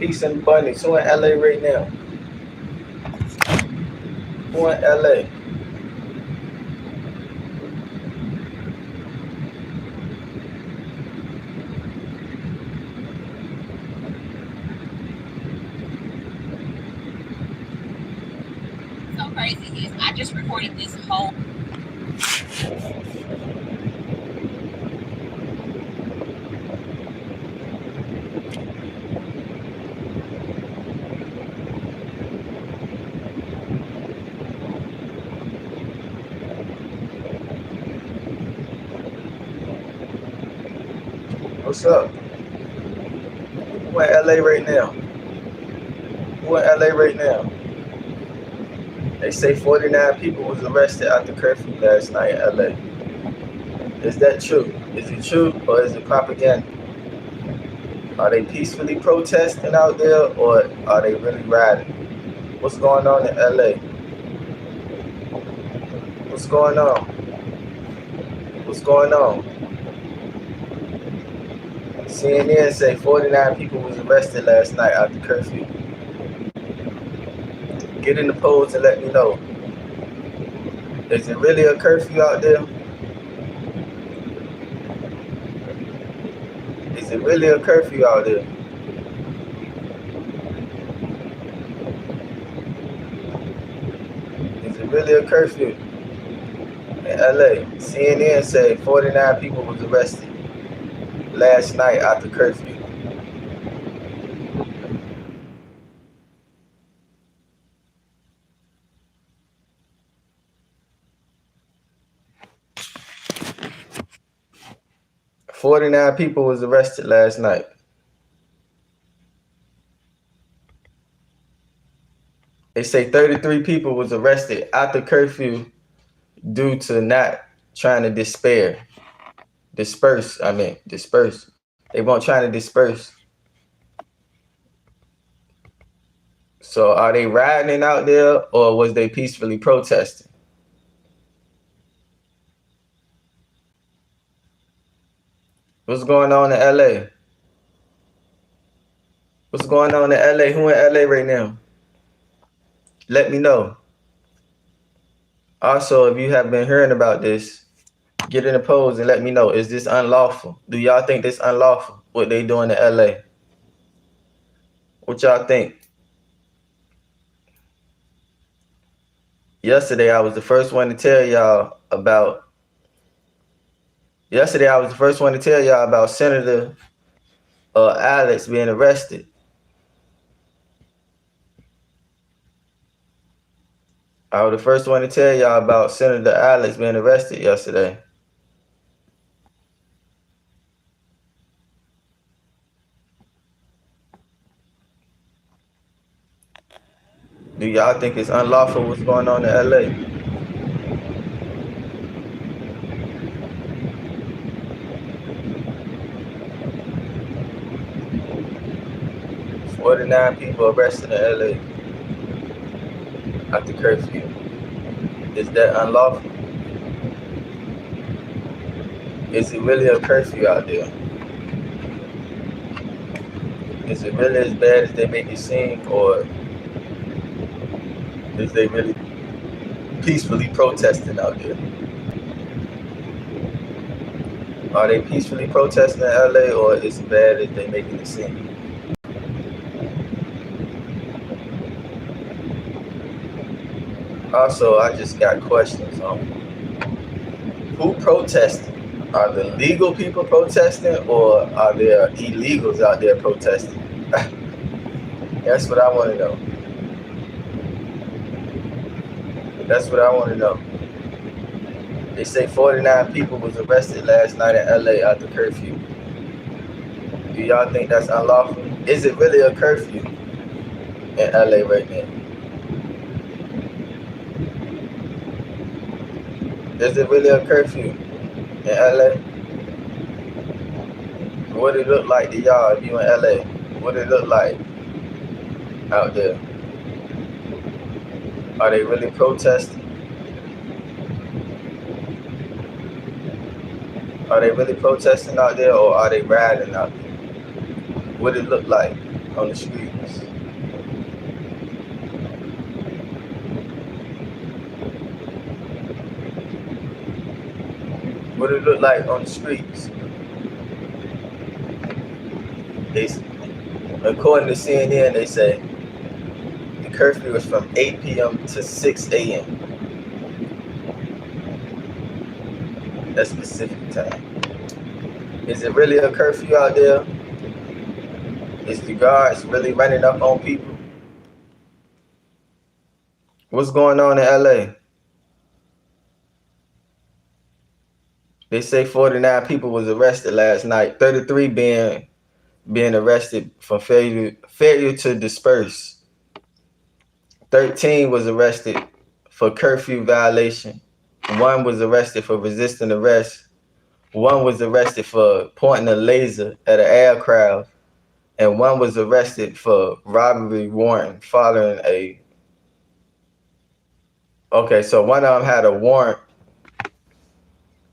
Peace and abundance. Who in LA right now? Who in LA? So crazy is I just recorded this whole. What's up? Who in LA right now? Who in LA right now? They say 49 people was arrested after curfew last night in LA. Is that true? Is it true or is it propaganda? Are they peacefully protesting out there or are they really rioting? What's going on in LA? What's going on? What's going on? CNN say 49 people was arrested last night after curfew. Get in the polls and let me know. Is it really a curfew out there? Is it really a curfew out there? Is it really a curfew in LA? CNN say 49 people was arrested last night after curfew. "49 people was arrested last night." They say 33 people was arrested after curfew due to not trying to disperse. They weren't trying to disperse. So are they rioting out there or was they peacefully protesting? What's going on in LA? What's going on in LA? Who in LA right now? Let me know. Also, if you have been hearing about this, get in the polls and let me know. Is this unlawful? Do y'all think this unlawful, what they doing in LA? What y'all think? Yesterday, I was the first one to tell y'all about Senator Alex being arrested. I was the first one to tell y'all about Senator Alex being arrested yesterday. Do y'all think it's unlawful what's going on in LA? "49 people arrested in LA after curfew." Is that unlawful? Is it really a curfew out there? Is it really as bad as they make it seem, or is they really peacefully protesting out there? Are they peacefully protesting in LA or is it bad as they making it seem? Also, I just got questions on who protesting? Are the legal people protesting or are there illegals out there protesting? That's what I want to know. That's what I want to know. They say 49 people was arrested last night in LA after curfew. Do y'all think that's unlawful? Is it really a curfew in LA right now? Is it really a curfew in LA? What it look like to y'all if you in LA? What it look like out there? Are they really protesting? Are they really protesting out there or are they rioting out there? What it look like? on the streets? What it look like on the streets? They, according to CNN, they say the curfew is from 8 p.m. to 6 a.m. That specific time. Is it really a curfew out there? Is the guards really running up on people? What's going on in LA? They say 49 people was arrested last night, 33 being arrested for failure to disperse. 13 was arrested for curfew violation. One was arrested for resisting arrest. One was arrested for pointing a laser at an aircraft. And one was arrested for robbery warrant following a. Okay, so one of them had a warrant.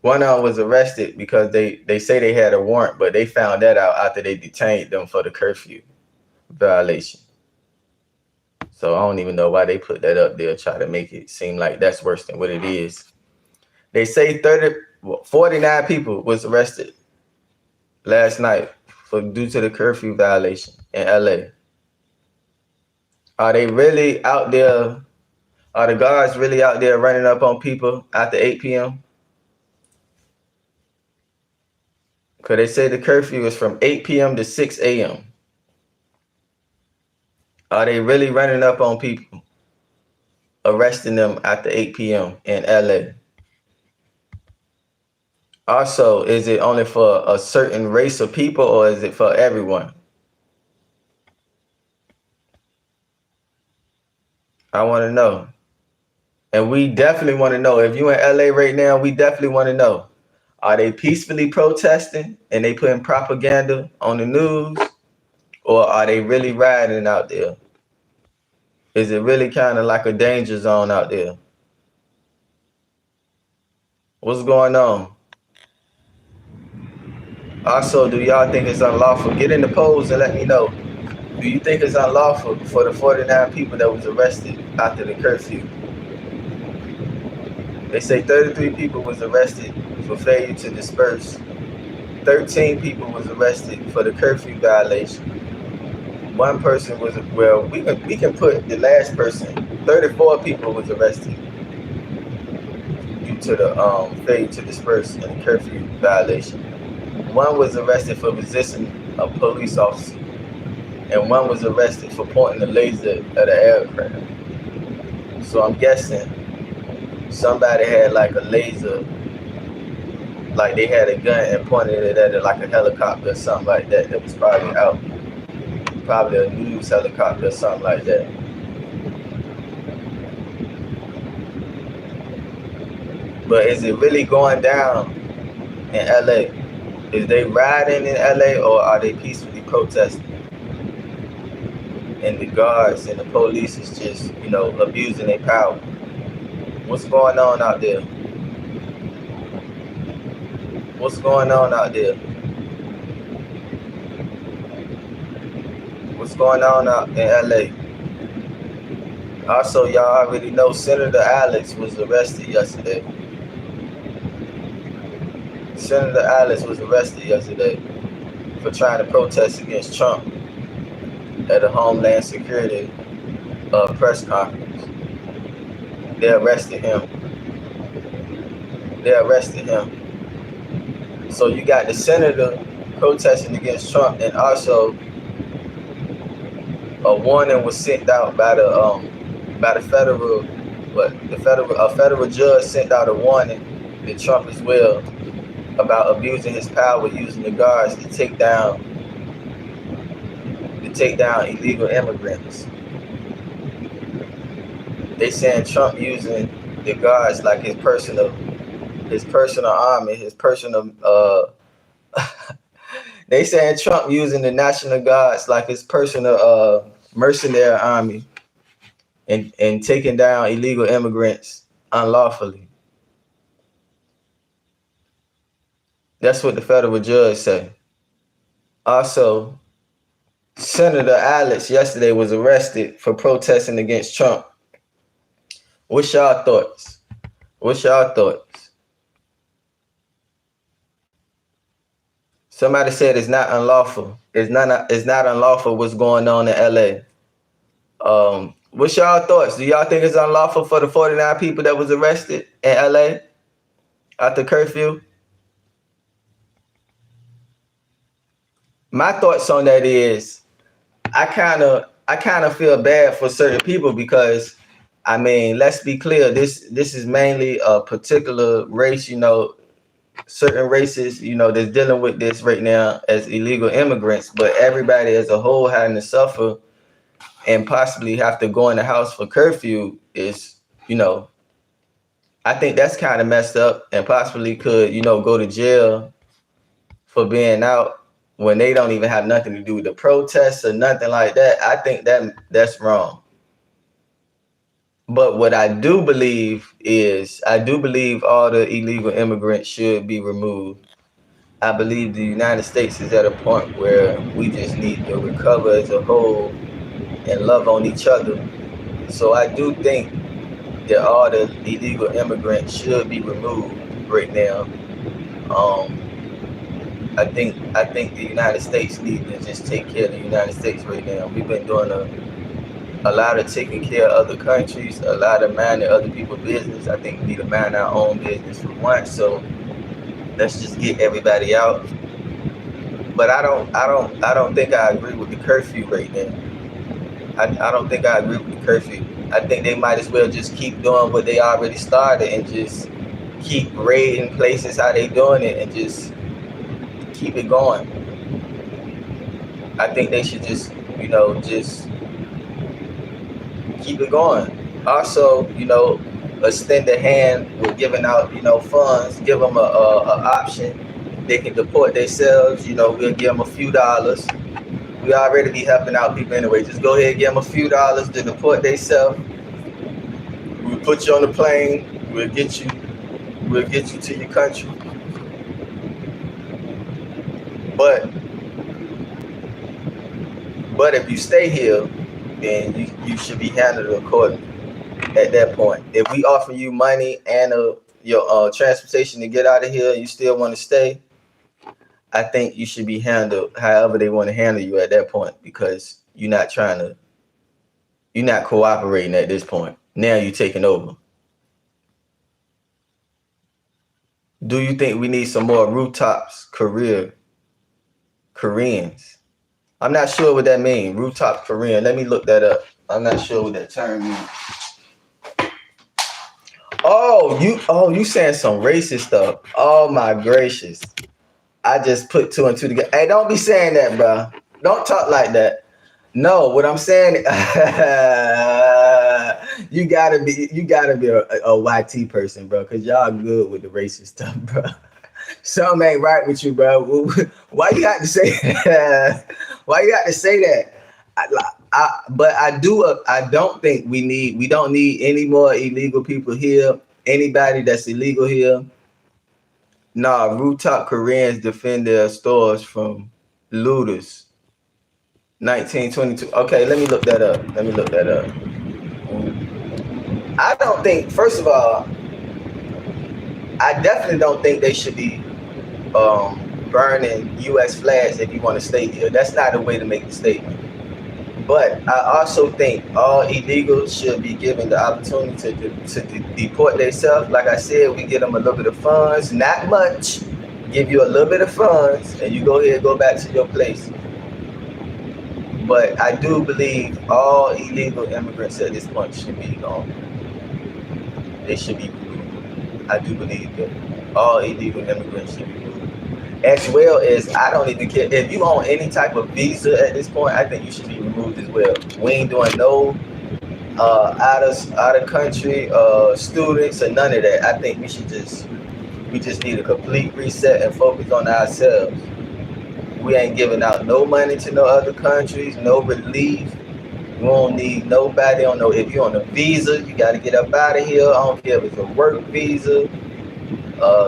One of them was arrested because they say they had a warrant, but they found that out after they detained them for the curfew violation. So I don't even know why they put that up there, try to make it seem like that's worse than what it is. They say 49 people was arrested last night due to the curfew violation in LA. Are they really out there? Are the guards really out there running up on people after 8 p.m.? Because they say the curfew is from 8 p.m. to 6 a.m. Are they really running up on people, arresting them after 8 p.m. in LA? Also, is it only for a certain race of people or is it for everyone? I want to know. And we definitely want to know. If you're in LA right now, we definitely want to know. Are they peacefully protesting and they putting propaganda on the news? Or are they really rioting out there? Is it really kind of like a danger zone out there? What's going on? Also, do y'all think it's unlawful? Get in the polls and let me know. Do you think it's unlawful for the 49 people that was arrested after the curfew? They say 33 people was arrested for failure to disperse. 13 people was arrested for the curfew violation. One person was, well, we can put the last person. 34 people was arrested due to the failure to disperse and the curfew violation. One was arrested for resisting a police officer, and one was arrested for pointing a laser at an aircraft. So I'm guessing somebody had like a laser, like they had a gun and pointed it at it like a helicopter or something like that. That was probably out, probably a news helicopter or something like that. But is it really going down in LA? Is they rioting in LA or are they peacefully protesting? And the guards and the police is just, abusing their power. What's going on out there? What's going on out there? What's going on out in LA? Also, y'all already know Senator Alex was arrested yesterday. Senator Alex was arrested yesterday for trying to protest against Trump at a Homeland Security press conference. They arrested him. So you got the senator protesting against Trump, and also a warning was sent out by the federal, a federal judge sent out a warning to Trump as well about abusing his power using the guards to take down illegal immigrants. They saying Trump using the guards like his personal army, his personal they saying Trump using the National Guards like his personal mercenary army and taking down illegal immigrants unlawfully. That's what the federal judge said. Also, Senator Alex yesterday was arrested for protesting against Trump. What's y'all thoughts? What's y'all thoughts? Somebody said it's not unlawful. It's not unlawful what's going on in LA. What's y'all thoughts? Do y'all think it's unlawful for the 49 people that was arrested in LA after curfew? My thoughts on that is I kind of feel bad for certain people because I mean, let's be clear, this is mainly a particular race, certain races, that's dealing with this right now as illegal immigrants, but everybody as a whole having to suffer and possibly have to go in the house for curfew is, you know, I think that's kind of messed up and possibly could, go to jail for being out when they don't even have nothing to do with the protests or nothing like that. I think that's wrong. But what I do believe all the illegal immigrants should be removed. I believe the United States is at a point where we just need to recover as a whole and love on each other. So I do think that all the illegal immigrants should be removed right now. Um, I think the United States need to just take care of the United States right now. We've been doing a lot of taking care of other countries, a lot of minding other people's business. I think we need to mind our own business for once. So let's just get everybody out. But I don't think I agree with the curfew right now. I don't think I agree with the curfew. I think they might as well just keep doing what they already started and just keep raiding places how they doing it and just keep it going. I think they should just keep it going. Also, extend a hand with giving out, funds, give them a option. They can deport themselves, we'll give them a few dollars. We already be helping out people anyway. Just go ahead and give them a few dollars to deport themselves. We'll put you on the plane. We'll get you to your country. But but if you stay here, then you should be handled accordingly. At that point, if we offer you money and your transportation to get out of here, and you still want to stay, I think you should be handled however they want to handle you at that point because you're not cooperating at this point. Now you're taking over. Do you think we need some more rooftops Koreans? I'm not sure what that means. Rooftop Korean. Let me look that up. I'm not sure what that term means. Oh, you saying some racist stuff. Oh my gracious. I just put two and two together. Hey, don't be saying that, bro. Don't talk like that. No, what I'm saying, you gotta be a YT person, bro, because y'all good with the racist stuff, bro. Something ain't right with you, bro. Why you got to say that? Why you got to say that? But I don't think we don't need any more illegal people here. Anybody that's illegal here. Nah, rooftop Koreans defend their stores from looters. 1922. Okay, let me look that up. I don't think, first of all, I definitely don't think they should be burning U.S. flags if you want to stay here. That's not a way to make the statement. But I also think all illegals should be given the opportunity to deport themselves. Like I said, we give them a little bit of funds, not much. Give you a little bit of funds, and you go ahead and go back to your place. But I do believe all illegal immigrants at this point should be gone. They should be removed. I do believe that all illegal immigrants should be removed. As well as I don't even care if you own any type of visa at this point. I think you should be removed as well. We ain't doing no out of country students or none of that. I think we just need a complete reset and focus on ourselves. We ain't giving out no money to no other countries, no relief. We don't need nobody on no. If you're on a visa, you got to get up out of here. I don't care if it's a work visa,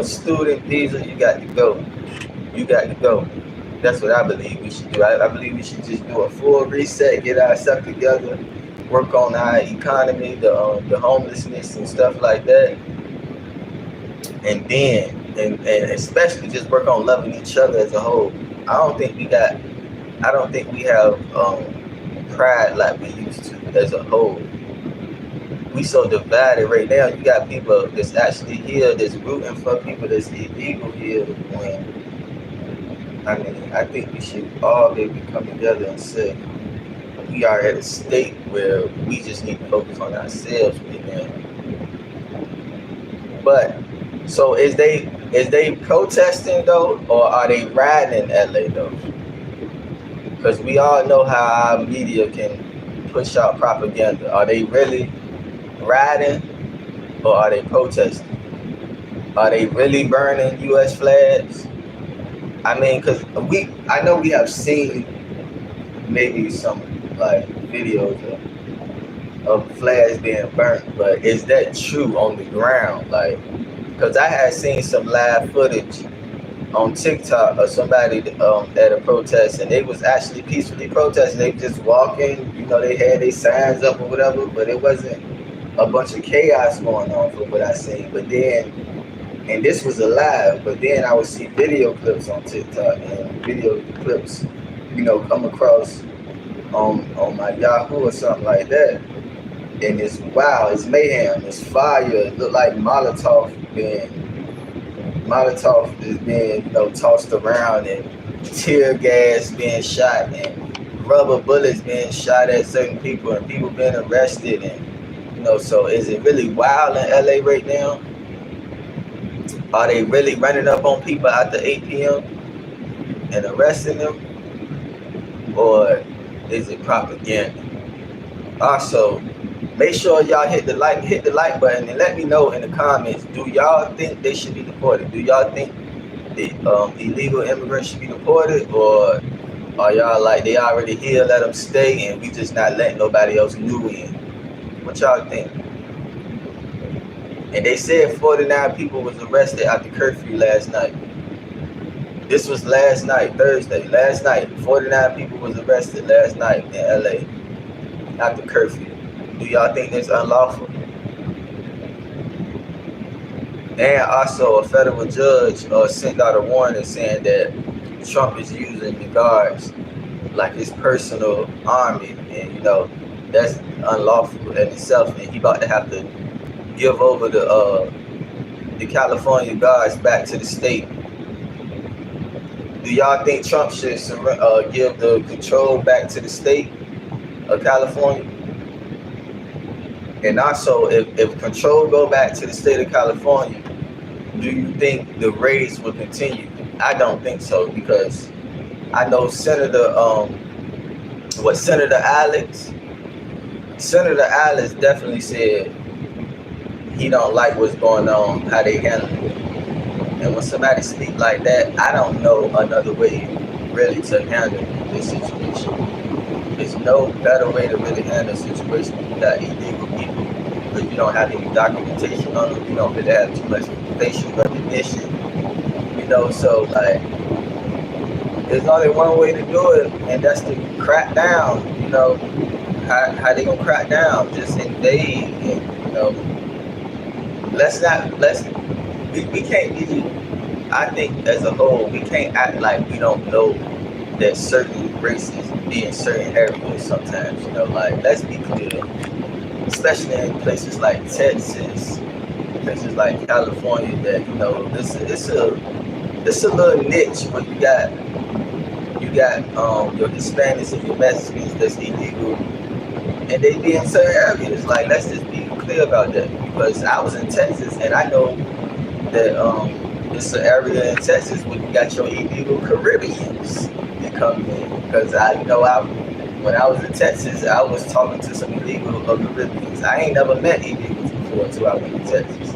student visa. You got to go. You got to go. That's what I believe we should do. I believe we should just do a full reset, get our stuff together, work on our economy, the homelessness and stuff like that, and then and especially just work on loving each other as a whole. I don't think we got. I don't think we have pride like we used to as a whole. We so divided right now. You got people that's actually here that's rooting for people that's illegal here. When I mean, I think we should all be able to come together and say we are at a state where we just need to focus on ourselves right now. But so is they protesting though, or are they riding in LA though? Because we all know how our media can push out propaganda. Are they really riding, or are they protesting? Are they really burning U.S. flags? I mean, because I know we have seen maybe some like videos of flags being burnt, but is that true on the ground? Like, because I had seen some live footage on TikTok of somebody at a protest, and they was actually peacefully protesting. They just walking, they had their signs up or whatever, but it wasn't a bunch of chaos going on from what I seen. But then, and this was alive, but then I would see video clips on TikTok and video clips, come across on my Yahoo or something like that. And it's wow, it's mayhem, it's fire. It looked like Molotov is being, tossed around, and tear gas being shot, and rubber bullets being shot at certain people, and people being arrested, and so is it really wild in LA right now? Are they really running up on people after 8 p.m. and arresting them, or is it propaganda? Also, make sure y'all hit the like button, and let me know in the comments. Do y'all think they should be deported? Do y'all think the illegal immigrants should be deported, or are y'all like they already here, let them stay, and we just not letting nobody else new in? What y'all think? And they said 49 people was arrested after curfew last night. This was last night, Thursday. Last night, 49 people was arrested last night in LA after curfew. Do y'all think that's unlawful? And also, a federal judge sent out a warning saying that Trump is using the guards like his personal army, and that's unlawful in itself, and he about to have to give over the California guards back to the state. Do y'all think Trump should give the control back to the state of California? And also, if control go back to the state of California, do you think the raids will continue? I don't think so, because I know Senator Alex definitely said he don't like what's going on, how they handle it. And when somebody speak like that, I don't know another way really to handle this situation. There's no better way to really handle a situation when you got illegal people, but you don't have any documentation on them. You don't really have too much facial recognition. So like, there's only one way to do it, and that's to crack down. How they gonna crack down? Just invade, and we can't be. I think as a whole, we can't act like we don't know that certain races be in certain areas sometimes. Like, let's be clear, especially in places like Texas, places like California, that it's a little niche where you got your Hispanics and your Mexicans that's illegal, and they be in certain areas. Like, let's just be clear about that, because I was in Texas, and I know that it's an area in Texas where you got your illegal Caribbeans that come in. Because when I was in Texas, I was talking to some illegal Caribbeans. I ain't never met illegals before until I went to Texas.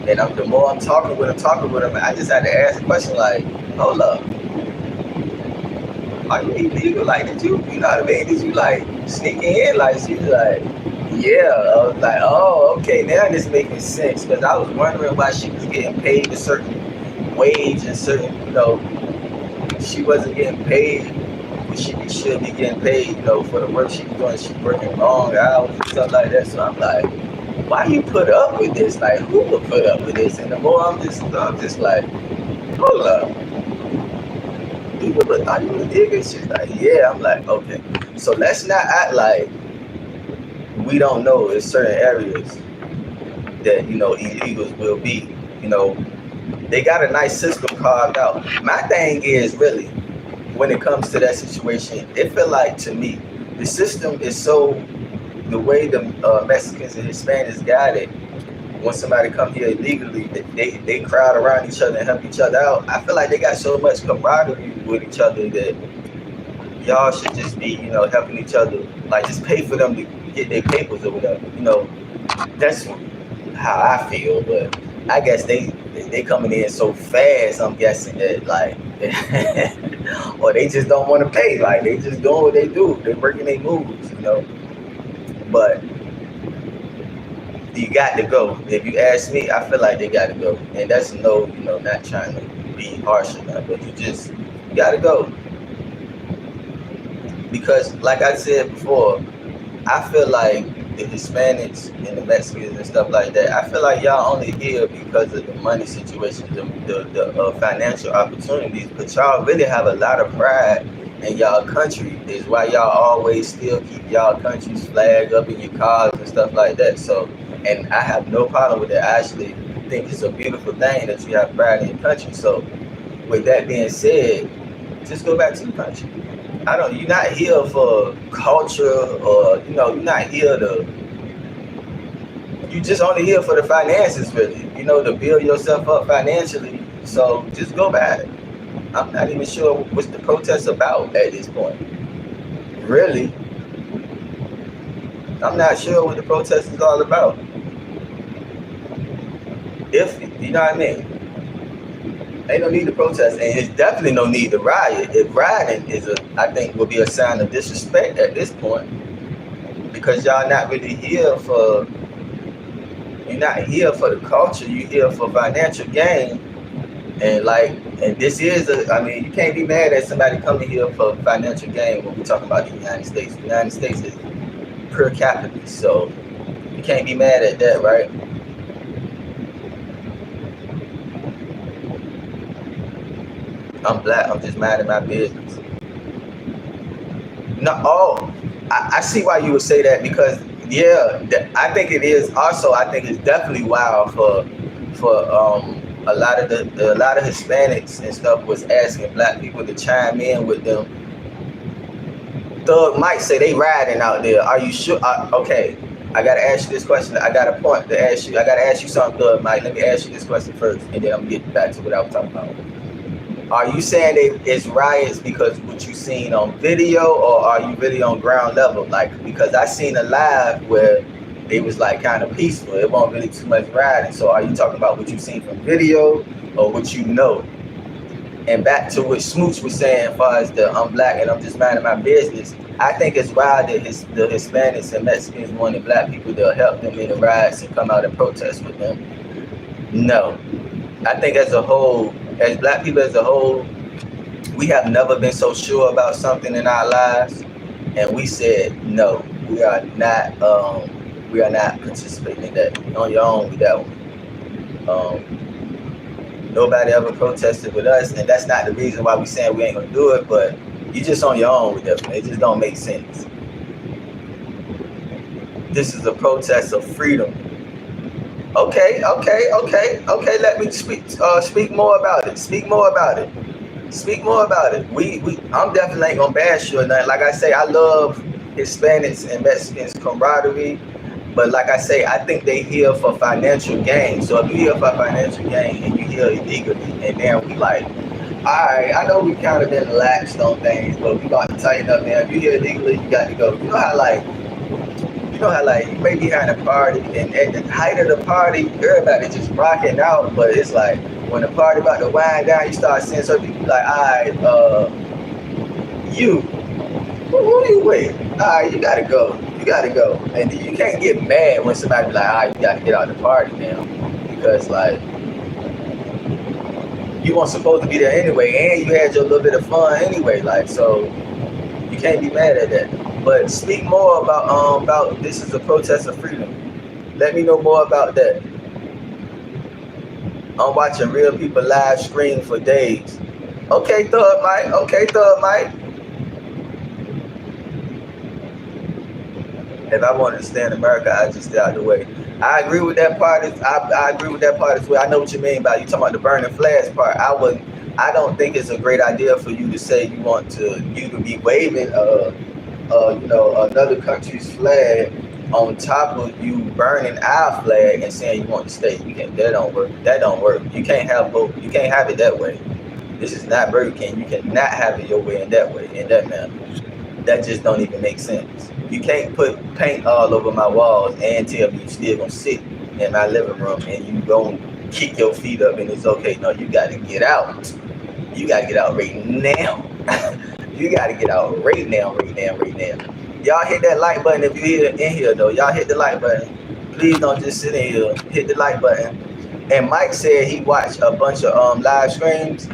And the more I'm talking with them, I just had to ask a question like, hold up, are you illegal? Like, did you know what I mean? Did you like sneak in? Like, she was like, yeah. I was like, oh, okay, now this making sense. Because I was wondering why she was getting paid a certain wage and certain, she wasn't getting paid what she should be getting paid, for the work she was doing. She working long hours and stuff like that. So I'm like, why you put up with this? Like, who would put up with this? And the more I'm just like, hold up. People, are you a nigga? She's like, yeah. I'm like, okay. So let's not act like we don't know in certain areas that, illegals will be. They got a nice system carved out. My thing is really, when it comes to that situation, it feel like to me, the system is so, the way the Mexicans and Hispanics got it, when somebody come here illegally, they crowd around each other and help each other out. I feel like they got so much camaraderie with each other that y'all should just be, helping each other. Like, just pay for them to get their papers or whatever. That's how I feel. But I guess they coming in so fast. I'm guessing that like, or they just don't want to pay. Like, they just doing what they do. They working their moves. But you got to go. If you ask me, I feel like they got to go. And that's no, not trying to be harsh or not, but you got to go. Because, like I said before, I feel like the Hispanics and the Mexicans and stuff like that, I feel like y'all only here because of the money situation, the financial opportunities, but y'all really have a lot of pride in y'all country. Is why y'all always still keep y'all country's flag up in your cars and stuff like that. So, and I have no problem with that. I actually think it's a beautiful thing that you have pride in your country. So, with that being said, just go back to your country. You're not here for culture, or, you're not here you just only here for the finances, really, to build yourself up financially. So just go back. I'm not even sure what's the protest about at this point. Really, I'm not sure what the protest is all about. If, you know what I mean? Ain't no need to protest, and it's definitely no need to riot. If rioting I think, will be a sign of disrespect at this point, because y'all not really here for. You're not here for the culture. You're here for financial gain, and this is you can't be mad at somebody coming here for financial gain when we're talking about the United States. The United States is per capita, so you can't be mad at that, right? I'm black. I'm just minding my business. No, I see why you would say that, because I think it is. Also, I think it's definitely wild for a lot of a lot of Hispanics and stuff was asking black people to chime in with them. Thug Mike say they riding out there. Are you sure? Okay, I gotta ask you this question. I got a point to ask you. I gotta ask you something, Thug Mike. Let me ask you this question first, and then I'm gonna get back to what I was talking about. Are you saying it's riots because what you seen on video, or are you really on ground level? Like, because I seen a live where it was like kind of peaceful. It wasn't really too much rioting. So are you talking about what you seen from video, or what you know? And back to what Smooch was saying, as far as the I'm black and I'm just minding my business. I think it's wild that the Hispanics and Mexicans wanted black people to help them in the riots and come out and protest with them. No, I think as a whole, as black people as a whole, we have never been so sure about something in our lives, and we said no, we are not participating in that. On your own with that one. Nobody ever protested with us, and that's not the reason why we saying we ain't gonna do it, but you just on your own with that one. It just don't make sense. This is a protest of freedom. Okay. Let me speak more about it. Speak more about it. I'm definitely ain't gonna bash you or nothing. Like I say, I love Hispanics and Mexicans camaraderie, but like I say, I think they here for financial gain. So if you here for financial gain and you here illegally, and then we like, all right, I know we kind of been laxed on things, but we got to tighten up, man. If you here illegally, you got to go. You know how you may be having a party, and at the height of the party, everybody just rocking out, but it's like when the party about to wind down, you start seeing some people like, all right, who you with? All right, you gotta go, and you can't get mad when somebody be like, all right, you gotta get out of the party now, because like You weren't supposed to be there anyway, and you had your little bit of fun anyway. Like, so you can't be mad at that. But speak more about this is a protest of freedom. Let me know more about that. I'm watching real people live stream for days. Okay, Thug Mike. Okay, Thug Mike. If I wanted to stay in America, I'd just stay out the way. I agree with that part. I agree with that part as well. I know what you mean by you talking about the burning flags part. I don't think it's a great idea for you to say you to be waving another country's flag on top of you burning our flag and saying you want to stay. You can That don't work. That don't work. You can't have both. You can't have it that way. This is not Burger King. You cannot have it your way in that manner. That just don't even make sense. You can't put paint all over my walls and tell me you still gonna sit in my living room and you gonna kick your feet up and it's okay. No, you gotta get out. You gotta get out right now. You gotta get out right now, right now, right now. Y'all hit that like button if you're in here though. Y'all hit the like button. Please don't just sit in here. Hit the like button. And Mike said he watched a bunch of live streams.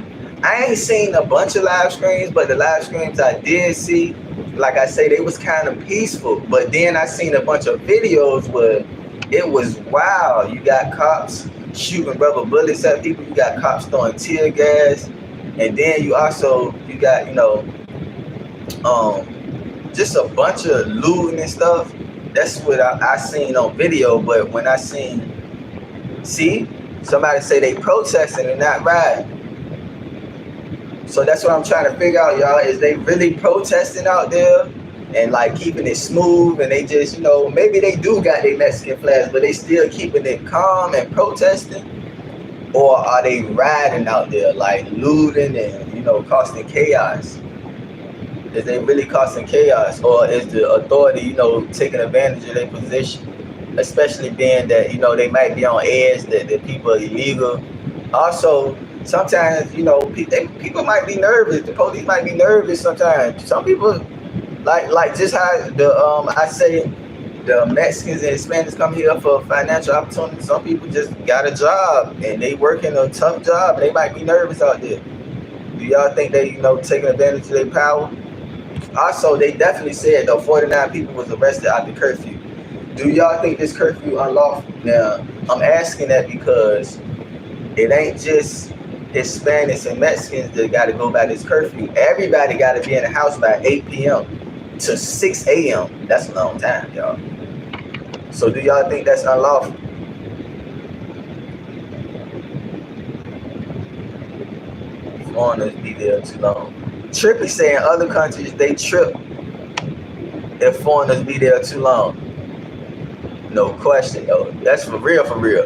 I ain't seen a bunch of live streams, but the live streams I did see, like I say, they was kind of peaceful. But then I seen a bunch of videos where it was wild. You got cops shooting rubber bullets at people. You got cops throwing tear gas, and then you got just a bunch of looting and stuff. That's what I seen on video. But when I see somebody say they protesting and not riding. So that's what I'm trying to figure out, y'all. Is they really protesting out there and like keeping it smooth and they just, maybe they do got their Mexican flags, but they still keeping it calm and protesting? Or are they riding out there like looting and, causing chaos? Is they really causing chaos? Or is the authority, taking advantage of their position? Especially being that, they might be on edge, that the people are illegal. Also, sometimes, people might be nervous. The police might be nervous sometimes. Some people, like just how I say the Mexicans and Hispanics come here for financial opportunity. Some people just got a job and they working a tough job. And they might be nervous out there. Do y'all think they, taking advantage of their power? Also, they definitely said though 49 people was arrested after curfew. Do y'all think this curfew unlawful? Now, I'm asking that because it ain't just Hispanics and Mexicans that got to go by this curfew. Everybody got to be in the house by 8 p.m. to 6 a.m. That's a long time, y'all. So do y'all think that's unlawful? Foreigners be there too long. Trippy saying other countries, they trip if foreigners be there too long. No question, though. That's for real, for real.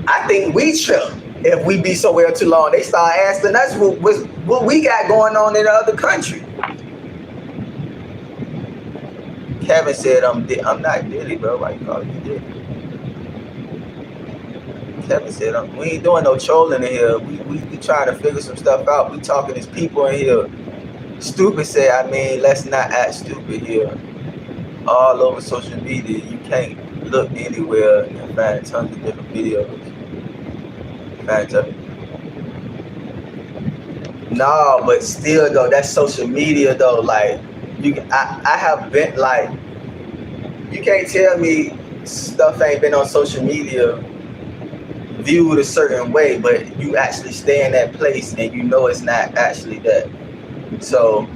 I think we trip if we be somewhere too long. They start asking us what we got going on in the other country. Kevin said, I'm not Diddy, bro. Why you call me Diddy? Kevin said, we ain't doing no trolling in here. We trying to figure some stuff out. We talking as people in here. Stupid said, let's not act stupid here. All over social media, you can't look anywhere and find tons of different videos. No, but still though, that's social media though. Like I have been like, you can't tell me stuff ain't been on social media viewed a certain way, but you actually stay in that place and it's not actually that. So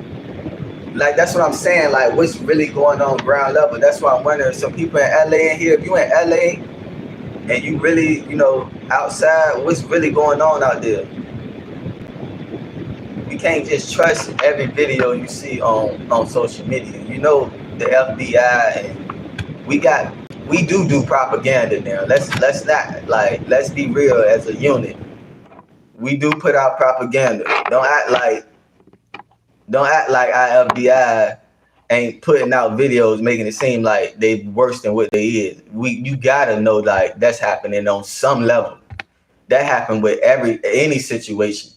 like that's what I'm saying. Like what's really going on ground level? That's why I'm wondering. Some people in LA in here. If you in LA and you really, outside, what's really going on out there? You can't just trust every video you see on social media. The FBI and we do propaganda now. Let's not let's be real as a unit. We do put out propaganda. Don't act like our FBI ain't putting out videos making it seem like they worse than what they is. You gotta know like that's happening on some level. That happened with any situation.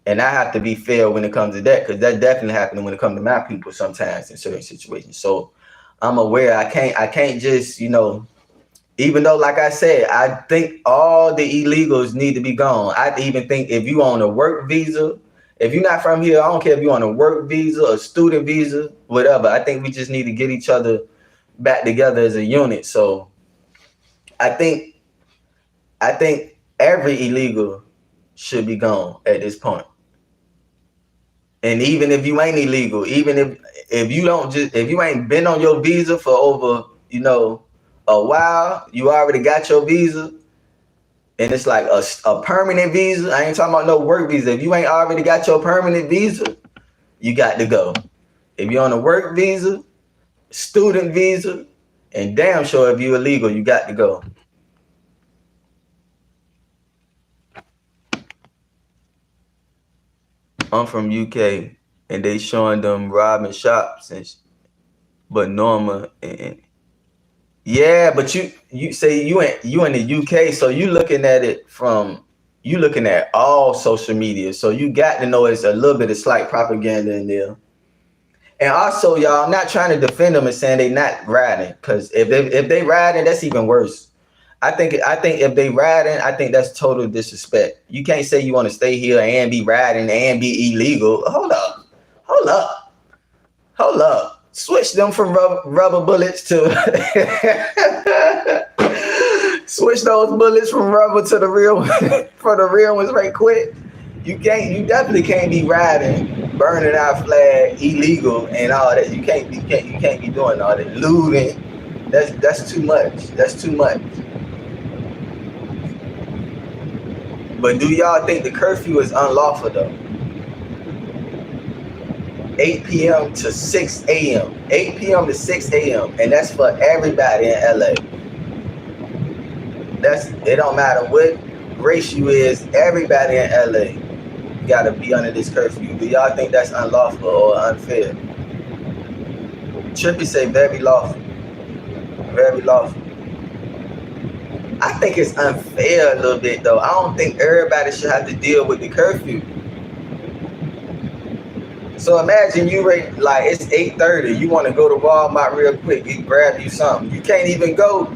And I have to be fair when it comes to that, because that definitely happened when it comes to my people sometimes in certain situations. So I'm aware I can't just, Even though, like I said, I think all the illegals need to be gone. I even think if you on a work visa, if you're not from here, I don't care if you're on a work visa, a student visa, whatever. I think we just need to get each other back together as a unit. So I think I think every illegal should be gone at this point. And even if you ain't illegal, even if you don't just if you ain't been on your visa for over, a while, you already got your visa, and it's like a permanent visa. I ain't talking about no work visa. If you ain't already got your permanent visa, you got to go. If you're on a work visa, student visa, and damn sure if you're illegal, you got to go. I'm from UK, and they showing them robbing shops but Norma and yeah, but you say you in the UK, so you looking at all social media, so you got to know it's a little bit of slight propaganda in there. And also, y'all, I'm not trying to defend them and saying they not riding, because if they riding, that's even worse. I think if they riding, I think that's total disrespect. You can't say you want to stay here and be riding and be illegal. Hold up, hold up. Switch them from rubber bullets to switch those bullets from rubber to the real for the real ones right quick. You definitely can't be riding, burning our flag, illegal and all that. You can't be doing all that. Looting. That's too much. That's too much. But do y'all think the curfew is unlawful though? 8 p.m. to 6 a.m. 8 p.m. to 6 a.m. And that's for everybody in LA. It don't matter what race you is, everybody in LA gotta be under this curfew. Do y'all think that's unlawful or unfair? Trippy say very lawful. Very lawful. I think it's unfair a little bit though. I don't think everybody should have to deal with the curfew. So imagine like it's 8:30. You want to go to Walmart real quick, you grab you something. You can't even go.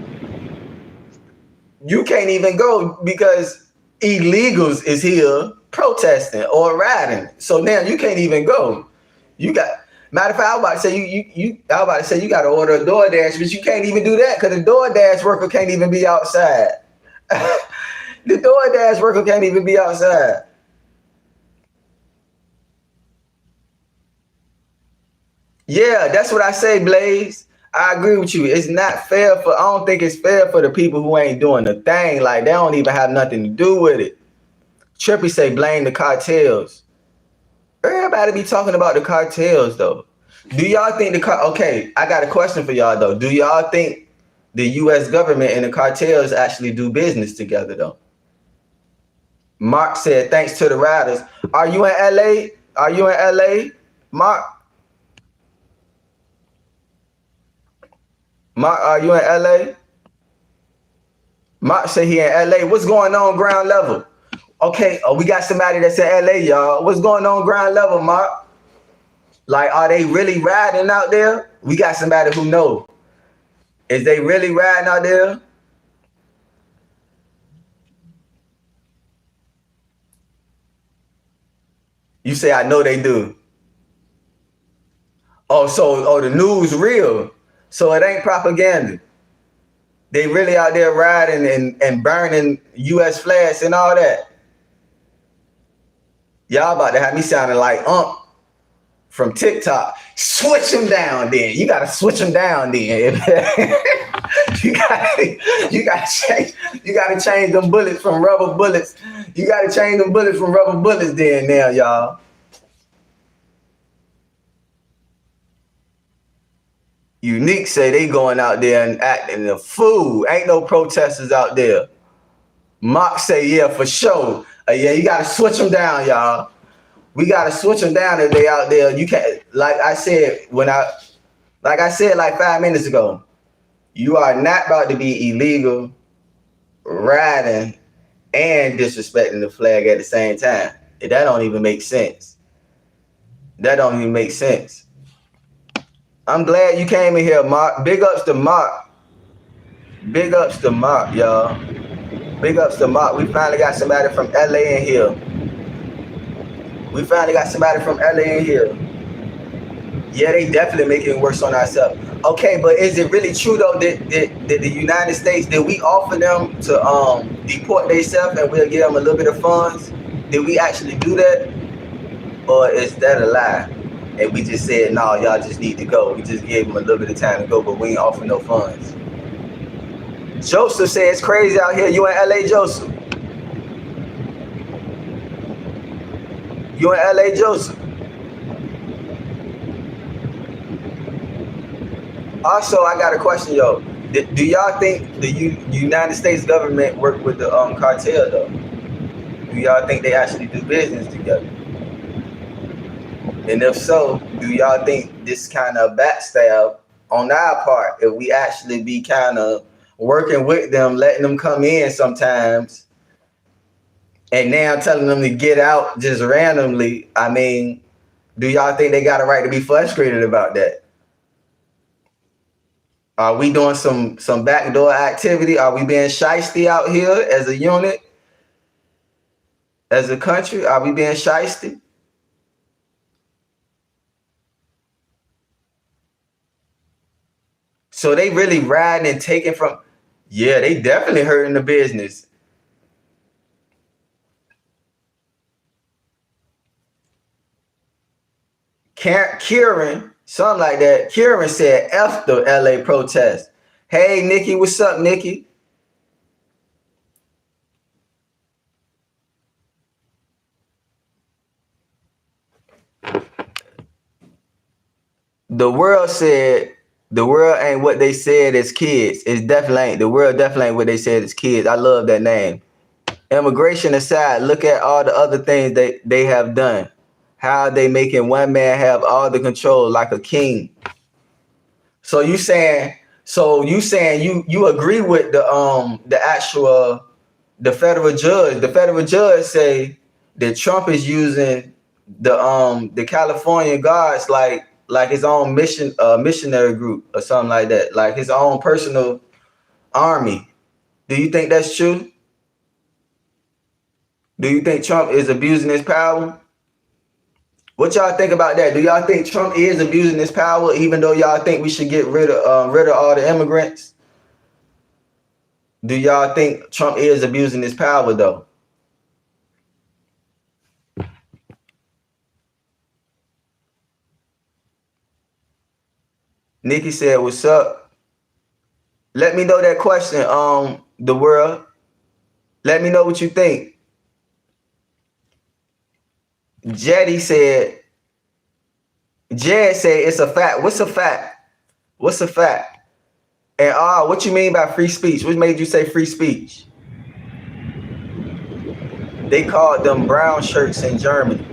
You can't even go because illegals is here protesting or riding. So now you can't even go. You got matter of fact, I was about to say I was about to say you got to order a DoorDash, but you can't even do that because the DoorDash worker can't even be outside. The DoorDash worker can't even be outside. Yeah, that's what I say, Blaze. I agree with you. It's not fair I don't think it's fair for the people who ain't doing the thing. Like, they don't even have nothing to do with it. Trippy say blame the cartels. Everybody be talking about the cartels, though. Do y'all think okay, I got a question for y'all, though. Do y'all think the U.S. government and the cartels actually do business together, though? Mark said, thanks to the riders. Are you in L.A.? Are you in L.A., Mark? Mark, are you in LA? Mark say he in LA. What's going on ground level? Okay, we got somebody that's in LA, y'all. What's going on ground level, Mark? Like, are they really riding out there? We got somebody who know. Is they really riding out there? You say, I know they do. Oh, the news real. So it ain't propaganda. They really out there riding and burning U.S. flags and all that. Y'all about to have me sounding like from TikTok. Switch them down then. You gotta switch them down then. you gotta change them bullets from rubber bullets. You gotta change them bullets from rubber bullets then now, y'all. Unique say they going out there and acting a fool. Ain't no protesters out there. Mock say, yeah, for sure. Yeah, you gotta switch them down, y'all. We gotta switch them down if they out there. You can't, like I said like 5 minutes ago, you are not about to be illegal, riding, and disrespecting the flag at the same time. That don't even make sense. That don't even make sense. I'm glad you came in here, Mark. Big ups to Mark. Big ups to Mark, y'all. Big ups to Mark. We finally got somebody from LA in here. We finally got somebody from LA in here. Yeah, they definitely making it worse on ourselves. Okay, but is it really true though that the United States, did we offer them to deport themselves and we'll give them a little bit of funds? Did we actually do that? Or is that a lie? And we just said, no, y'all just need to go. We just gave them a little bit of time to go, but we ain't offer no funds. Joseph says it's crazy out here. You in LA, Joseph? You in LA, Joseph? Also, I got a question, yo. Do y'all think the United States government work with the cartel though? Do y'all think they actually do business together? And if so, do y'all think this kind of backstab on our part, if we actually be kind of working with them, letting them come in sometimes, and now telling them to get out just randomly? I mean, do y'all think they got a right to be frustrated about that? Are we doing some backdoor activity? Are we being shiesty out here as a unit, as a country? Are we being shiesty? So they really riding and taking from, yeah, they definitely hurting the business. Kieran, something like that. Kieran said F the LA protest. Hey, Nikki, what's up, Nikki? The world said the world ain't what they said as kids. It's definitely ain't. The world definitely ain't what they said as kids. I love that name. Immigration aside, look at all the other things they have done. How they making one man have all the control like a king. So you saying you agree with the actual the federal judge say that Trump is using the California guards like his own missionary group or something like that, like his own personal army. Do you think that's true? Do you think Trump is abusing his power? What y'all think about that? Do y'all think Trump is abusing his power, even though y'all think we should get rid of all the immigrants? Do y'all think Trump is abusing his power though? Nikki said, "What's up?" Let me know that question. The world. Let me know what you think. Jetty said. Jed said it's a fact. What's a fact? What's a fact? And what you mean by free speech? What made you say free speech? They called them brown shirts in Germany.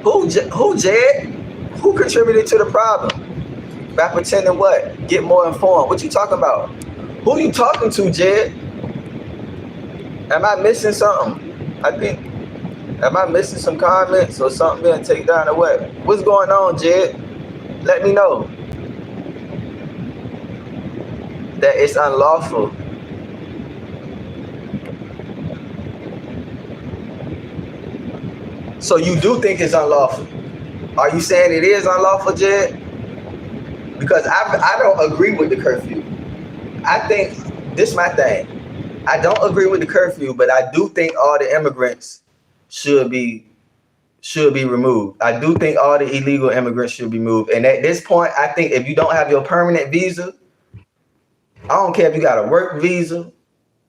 Who Jed? Who contributed to the problem? By pretending what? Get more informed. What you talking about? Who you talking to, Jed? Am I missing something? I think, am I missing some comments or something being taken down or what? What's going on, Jed? Let me know. That it's unlawful. So you do think it's unlawful? Are you saying it is unlawful, Jed? Because I don't agree with the curfew. I think this is my thing. I don't agree with the curfew, but I do think all the immigrants should be removed. I do think all the illegal immigrants should be moved. And at this point, I think if you don't have your permanent visa, I don't care if you got a work visa,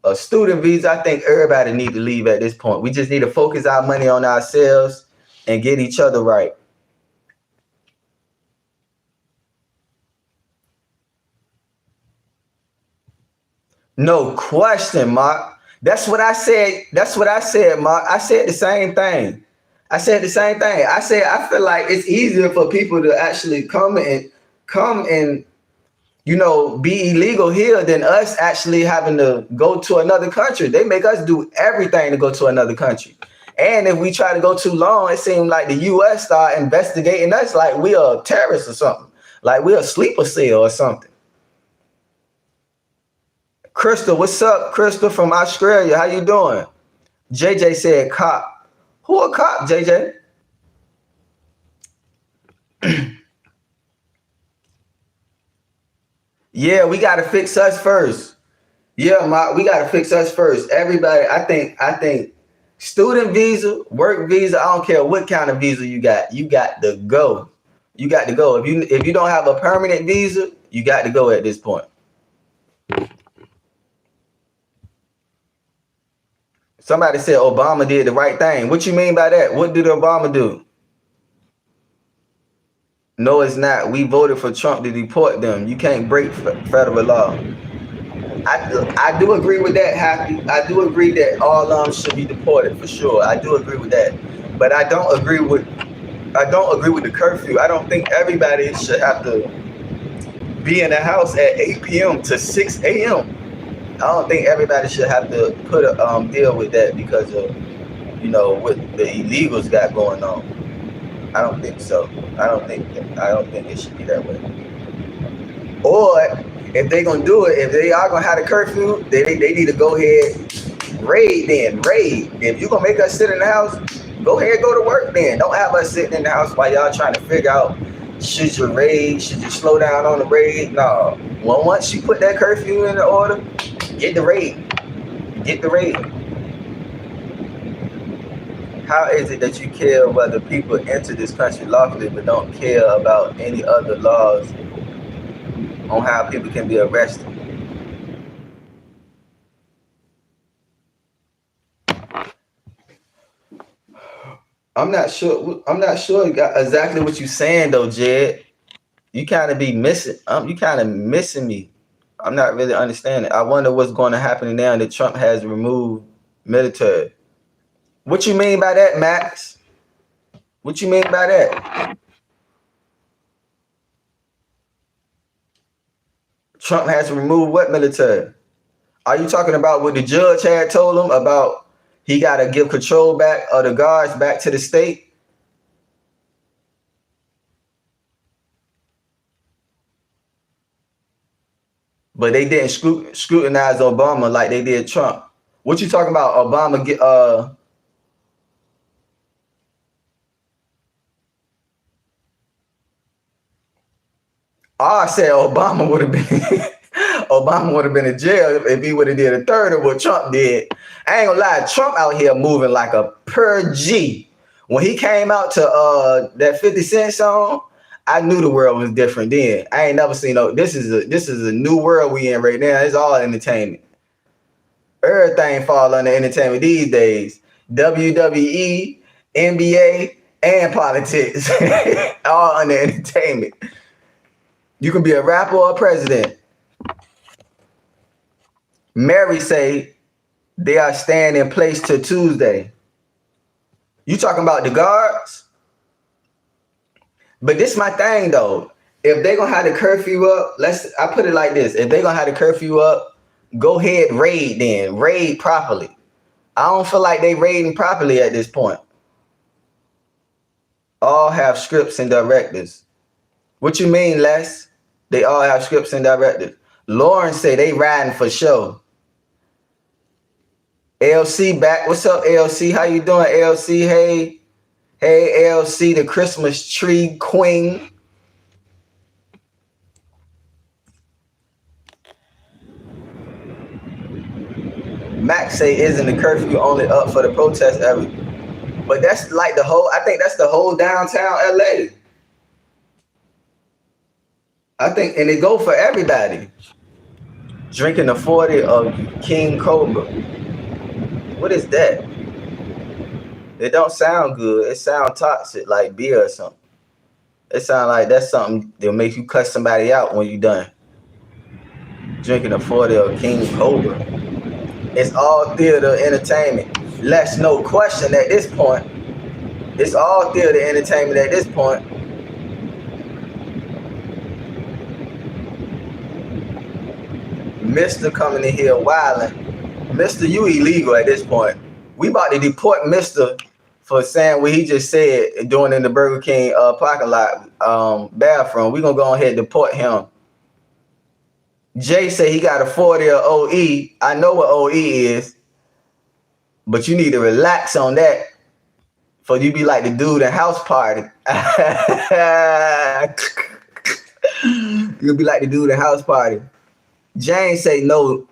a student visa, I think everybody need to leave at this point. We just need to focus our money on ourselves and get each other right. No question, Mark. That's what I said. That's what I said, Mark. I said the same thing. I said the same thing. I said I feel like it's easier for people to actually come and be illegal here than us actually having to go to another country. They make us do everything to go to another country. And if we try to go too long, it seems like the U.S. start investigating us like we are terrorists or something, like we are a sleeper cell or something. Crystal, what's up, Crystal from Australia? How you doing? JJ said cop. Who a cop, JJ? Yeah, we gotta fix us first. Yeah, we gotta fix us first. Everybody, I think student visa, work visa, I don't care what kind of visa you got to go. You got to go. If you don't have a permanent visa, you got to go at this point. Somebody said Obama did the right thing. What you mean by that? What did Obama do? No, it's not. We voted for Trump to deport them. You can't break federal law. I do agree with that, Happy. I do agree that all should be deported for sure. I do agree with that. But I don't agree with the curfew. I don't think everybody should have to be in the house at 8 p.m. to 6 a.m. I don't think everybody should have to put a deal with that because of what the illegals got going on. I don't think so. I don't think it should be that way. Or if they're gonna do it, if they are gonna have a curfew, they need to go ahead raid then. Raid. If you're gonna make us sit in the house, go ahead, go to work then. Don't have us sitting in the house while y'all trying to figure out should you raid, should you slow down on the raid? No. Well, once you put that curfew in the order, get the raid. Get the raid. How is it that you care whether people enter this country lawfully but don't care about any other laws on how people can be arrested? I'm not sure. I'm not sure exactly what you're saying though, Jed. You kind of be missing. You kind of missing me. I'm not really understanding. I wonder what's going to happen now that Trump has removed military. What you mean by that, Max? What you mean by that? Trump has removed what military? Are you talking about what the judge had told him about he got to give control back of the guards back to the state? But they didn't scrutinize Obama like they did Trump. What you talking about? Obama get I said Obama would have been Obama would have been in jail if he would have did a third of what Trump did. I ain't gonna lie, Trump out here moving like a per G. When he came out to that 50 Cent song, I knew the world was different then. I ain't never seen this is a new world we in right now. It's all entertainment. Everything fall under entertainment these days. WWE, NBA, and politics. All under entertainment. You can be a rapper or a president. Mary say they are staying in place till Tuesday. You talking about the guards? But this my thing though. If they gonna have the curfew up, I put it like this. If they gonna have the curfew up, go ahead, raid then. Raid properly. I don't feel like they raiding properly at this point. All have scripts and directives. What you mean, Les? They all have scripts and directives. Lauren say they riding for show. LC back. What's up, LC? How you doing, LC? Hey, LC, the Christmas tree queen. Max say isn't the curfew only up for the protest ever? But that's like I think that's the whole downtown LA. I think, and it go for everybody. Drinking the 40 of King Cobra. What is that? It don't sound good. It sound toxic, like beer or something. It sound like that's something that'll make you cuss somebody out when you done. Drinking a 40 of King Cobra. It's all theater entertainment. Less no question at this point. It's all theater entertainment at this point. Mr. coming in here wilding. Mr. You illegal at this point. We about to deport Mister for saying what he just said doing in the Burger King parking lot bathroom. We gonna go ahead and deport him. Jay say he got a 40 or OE. I know what OE is, but you need to relax on that. For you be like the dude at house party. You'll be like the dude at house party. James say no,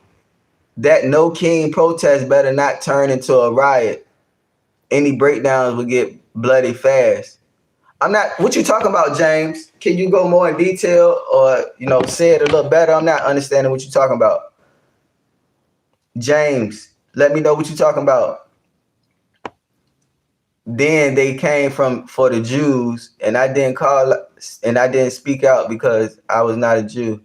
that no king protest better not turn into a riot. Any breakdowns will get bloody fast. I'm not, what you talking about, James? Can you go more in detail or, say it a little better? I'm not understanding what you're talking about. James, let me know what you're talking about. Then they came for the Jews, and I didn't speak out because I was not a Jew.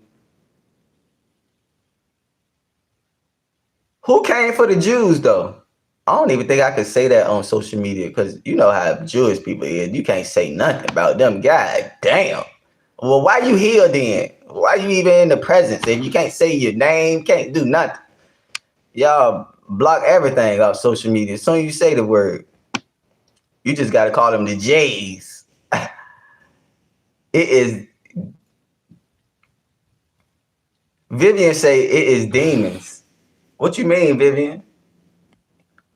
Who came for the Jews though? I don't even think I could say that on social media because you know how Jewish people is. You can't say nothing about them. God damn. Well, why you here then? Why you even in the presence? If you can't say your name, can't do nothing. Y'all block everything off social media. As soon as you say the word, you just got to call them the J's. It is. Vivian say it is demons. What you mean, Vivian?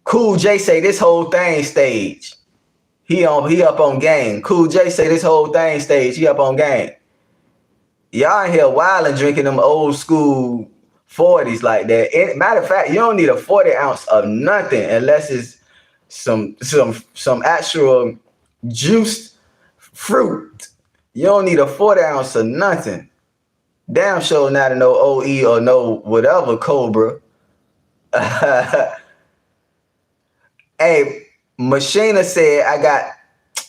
Cool J say this whole thing stage. He up on game. Cool J say this whole thing stage. He up on game. Y'all in here wilding drinking them old school 40s like that. Matter of fact, you don't need a 40 ounce of nothing unless it's some actual juiced fruit. You don't need a 40 ounce of nothing. Damn sure not no OE or no whatever Cobra. Hey, Machina said I got.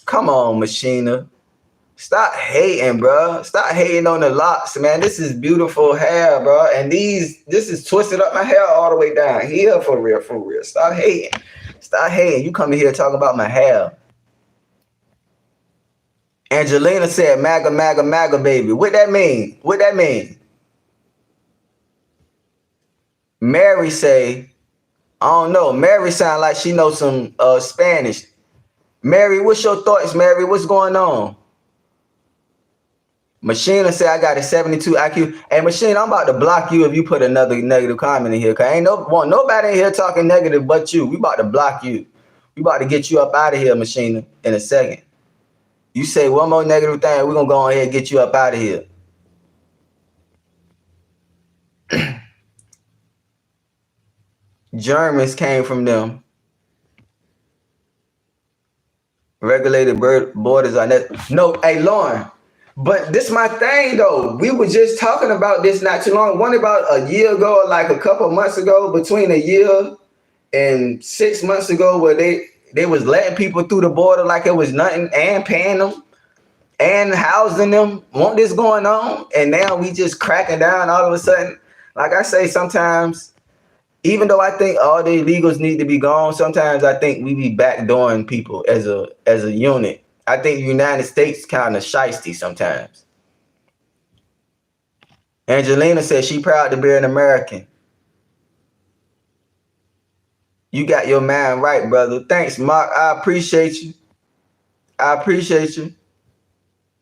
Come on, Machina. Stop hating, bro. Stop hating on the locks, man. This is beautiful hair, bro. And this is twisted up my hair all the way down here for real, for real. Stop hating. Stop hating. You coming here talking about my hair. Angelina said, MAGA, MAGA, MAGA, baby. What that mean? What that mean? Mary say, I don't know. Mary sound like she knows some Spanish. Mary, what's your thoughts, Mary? What's going on? Machine say I got a 72 IQ. Hey, Machine, I'm about to block you if you put another negative comment in here. Cause ain't nobody in here talking negative but you. We about to block you. We about to get you up out of here, Machine, in a second. You say one more negative thing, we're gonna go ahead and get you up out of here. Germans came from them. Regulated borders are that. No, hey, Lauren. But this my thing though. We were just talking about this not too long. One about a year ago, or like a couple months ago, between a year and 6 months ago, where they was letting people through the border like it was nothing and paying them and housing them. Want this going on? And now we just cracking down all of a sudden. Like I say, sometimes, even though I think all the illegals need to be gone, sometimes I think we be backdooring people as a unit. I think the United States kind of shiesty sometimes. Angelina says she proud to be an American. You got your mind right, brother. Thanks, Mark. I appreciate you. I appreciate you.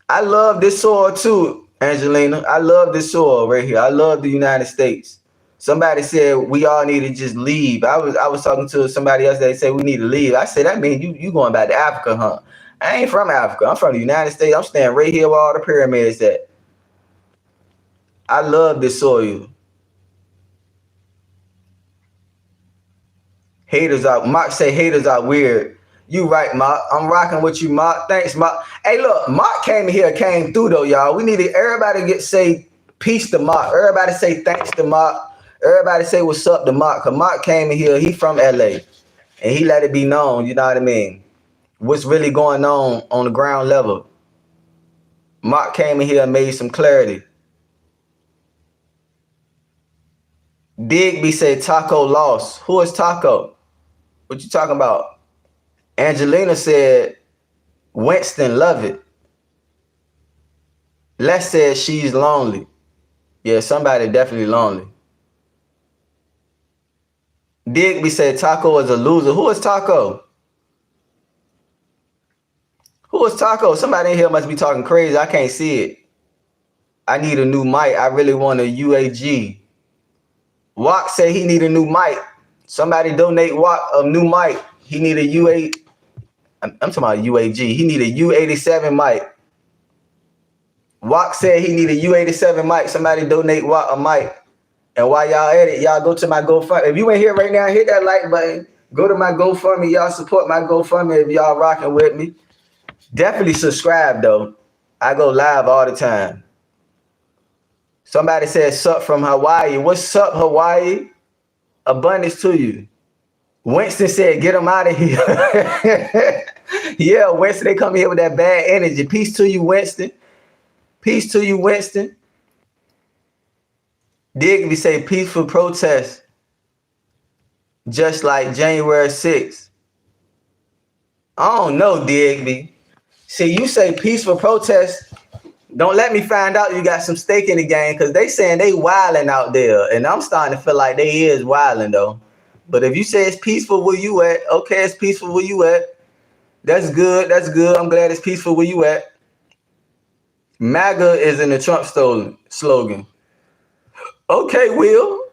I love this soil too, Angelina. I love this soil right here. I love the United States. Somebody said we all need to just leave. I was talking to somebody else. They said we need to leave. I said that means you going back to Africa, huh? I ain't from Africa. I'm from the United States. I'm staying right here where all the pyramids at. I love this soil. Mark say haters are weird. You right, Mark. I'm rocking with you, Mark. Thanks, Mark. Hey, look, Mark came through though, y'all. We needed everybody to say peace to Mark. Everybody say thanks to Mark. Everybody say what's up to Mark. Cause Mark came in here. He from LA, and he let it be known. You know what I mean? What's really going on the ground level? Mark came in here and made some clarity. Digby said Taco lost. Who is Taco? What you talking about? Angelina said Winston love it. Les said she's lonely. Yeah, somebody definitely lonely. Digby said Taco is a loser. Who is Taco? Who is Taco? Somebody in here must be talking crazy. I can't see it. I need a new mic. I really want a UAG. Wok say he need a new mic. Somebody donate Wok a new mic. He need a UA. I'm talking about UAG. He need a U87 mic. Wok said he need a U87 mic. Somebody donate Wok a mic. And while y'all at it, y'all go to my GoFundMe. If you ain't here right now, hit that like button. Go to my GoFundMe. Y'all support my GoFundMe if y'all rocking with me. Definitely subscribe though. I go live all the time. Somebody said sup from Hawaii. What's up, Hawaii? Abundance to you. Winston said get them out of here. Yeah, Winston, they come here with that bad energy. Peace to you, Winston. Peace to you, Winston. Digby say peaceful protest, just like January 6th. I don't know, Digby. See, you say peaceful protest. Don't let me find out you got some stake in the game, because they saying they wilding out there. And I'm starting to feel like they is wilding though. But if you say it's peaceful where you at, okay, it's peaceful where you at. That's good. That's good. I'm glad it's peaceful where you at. MAGA is in the Trump slogan. Okay, Will.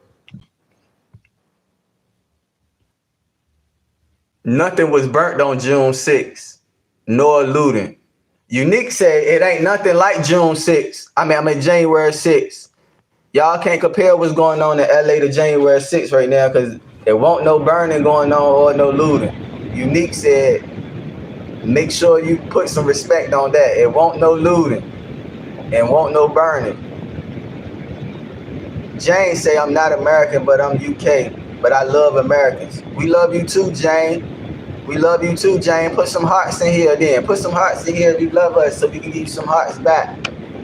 Nothing was burnt on June 6th, nor looting. Unique said it ain't nothing like June 6th. I mean January 6th. Y'all can't compare what's going on in LA to January 6th right now, because there won't no burning going on or no looting. Unique said, make sure you put some respect on that. It won't no looting and won't no burning. Jane say I'm not American, but I'm UK, but I love Americans. We love you too, Jane. We love you too, Jane. Put some hearts in here then. Put some hearts in here if you love us, so we can give you some hearts back.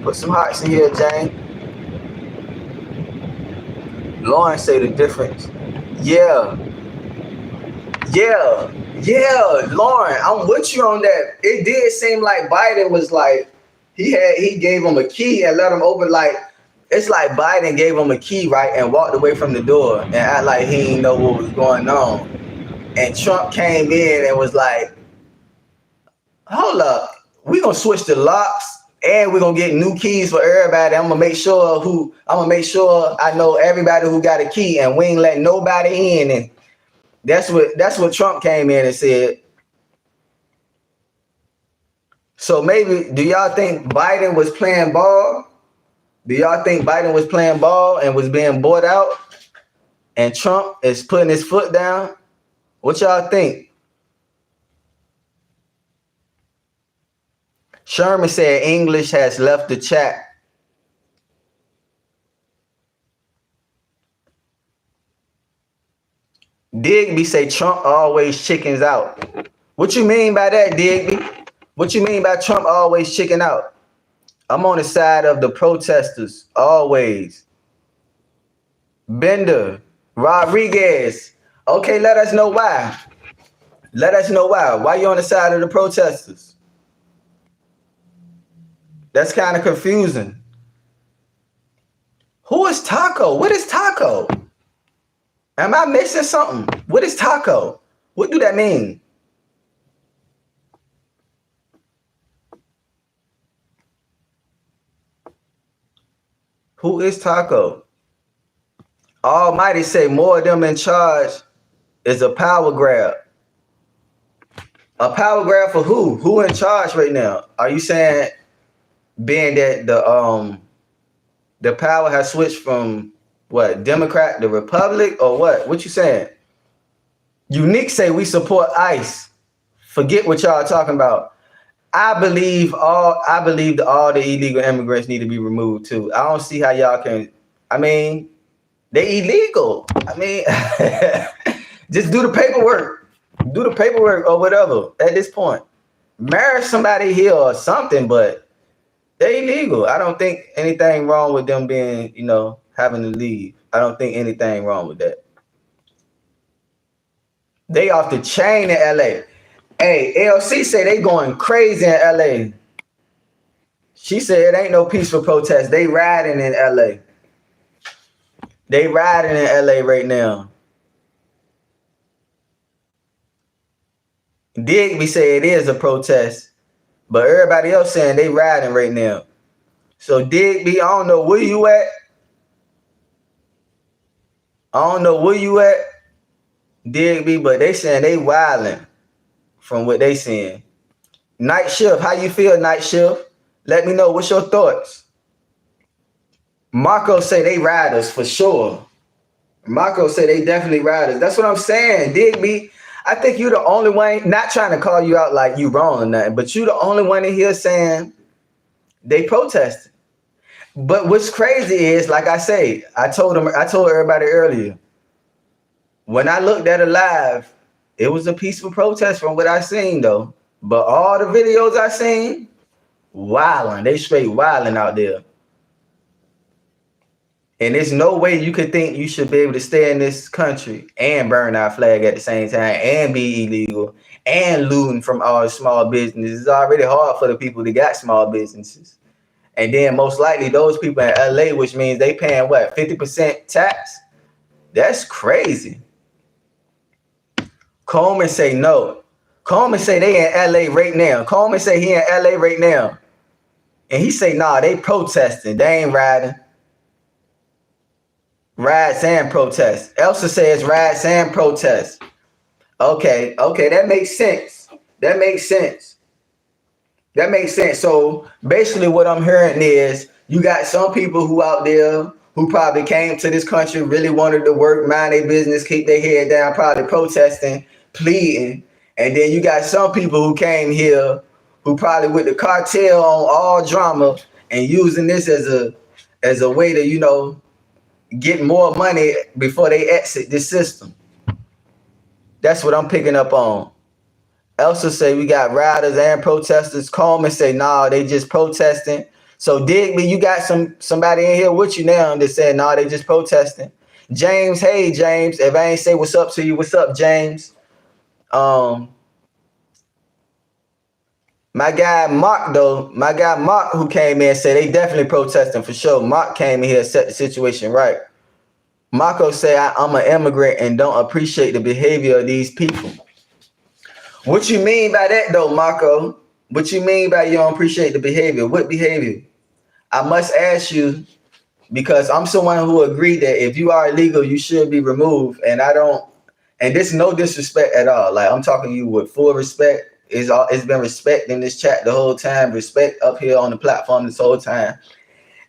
Put some hearts in here, Jane. Lauren say the difference. Yeah. Lauren, I'm with you on that. It did seem like Biden was like, he gave him a key and let him open. Like, it's like Biden gave him a key, right, and walked away from the door and act like he didn't know what was going on. And Trump came in and was like, hold up, we gonna switch the locks and we're gonna get new keys for everybody. I'm gonna make sure I know everybody who got a key, and we ain't letting nobody in. And that's what Trump came in and said. So maybe, do y'all think Biden was playing ball? Do y'all think Biden was playing ball and was being bought out, and Trump is putting his foot down? What y'all think? Sherman said English has left the chat. Digby say Trump always chickens out. What you mean by that, Digby? What you mean by Trump always chicken out? I'm on the side of the protesters, always. Bender, Rodriguez. Okay, let us know why. Let us know why. Why you on the side of the protesters? That's kind of confusing. Who is Taco? What is Taco? Am I missing something? What is Taco? What do that mean? Who is Taco? Almighty say more of them in charge is a power grab. A power grab for who? Who in charge right now? Are you saying being that the power has switched from what, Democrat to Republic, or what? What you saying? Unique say we support ICE. Forget what y'all talking about. I believe all the illegal immigrants need to be removed too. I don't see how y'all can. I mean, they illegal. I mean, just do the paperwork. Do the paperwork or whatever at this point. Marry somebody here or something, but they illegal. I don't think anything wrong with them being, having to leave. I don't think anything wrong with that. They off the chain in LA. Hey, LC say they going crazy in LA. She said it ain't no peaceful protest. They riding in LA. They riding in LA right now. Digby say it is a protest, but everybody else saying they riding right now. So Digby, I don't know where you at. I don't know where you at, Digby, but they saying they wilding from what they saying. Night shift, how you feel, night shift? Let me know what's your thoughts. Marco say they riders for sure. Marco say they definitely riders. That's what I'm saying. Digby, I think you the only one, not trying to call you out like you wrong or nothing, but you the only one in here saying they protesting. But what's crazy is, like I say, I told everybody earlier, when I looked at it live, it was a peaceful protest from what I seen though. But all the videos I seen, wilding. They straight wilding out there. And there's no way you could think you should be able to stay in this country and burn our flag at the same time and be illegal and looting from our small businesses. It's already hard for the people that got small businesses. And then most likely those people in LA, which means they paying what, 50% tax? That's crazy. Coleman say no. Coleman say they in LA right now. Coleman say he in LA right now. And he say, nah, they protesting. They ain't riding. Riots and protests. Elsa says riots and protests. Okay, that makes sense. That makes sense. That makes sense. So basically what I'm hearing is you got some people who out there who probably came to this country, really wanted to work, mind their business, keep their head down, probably protesting, pleading. And then you got some people who came here who probably with the cartel on all drama and using this as a way to, get more money before they exit this system. That's what I'm picking up on. Elsa say we got riders and protesters. Coleman say nah, they just protesting. So Digby, you got somebody in here with you now that said nah, they just protesting. James, hey James, if I ain't say what's up to you, what's up, James? My guy Mark who came in said they definitely protesting for sure. Mark came in here, set the situation right. Marco say I'm an immigrant and don't appreciate the behavior of these people. What you mean by that though, Marco? What you mean by you don't appreciate the behavior? What behavior? I must ask you because I'm someone who agreed that if you are illegal, you should be removed. And I don't, and this no disrespect at all. Like I'm talking to you with full respect. It's been respect in this chat the whole time, respect up here on the platform this whole time.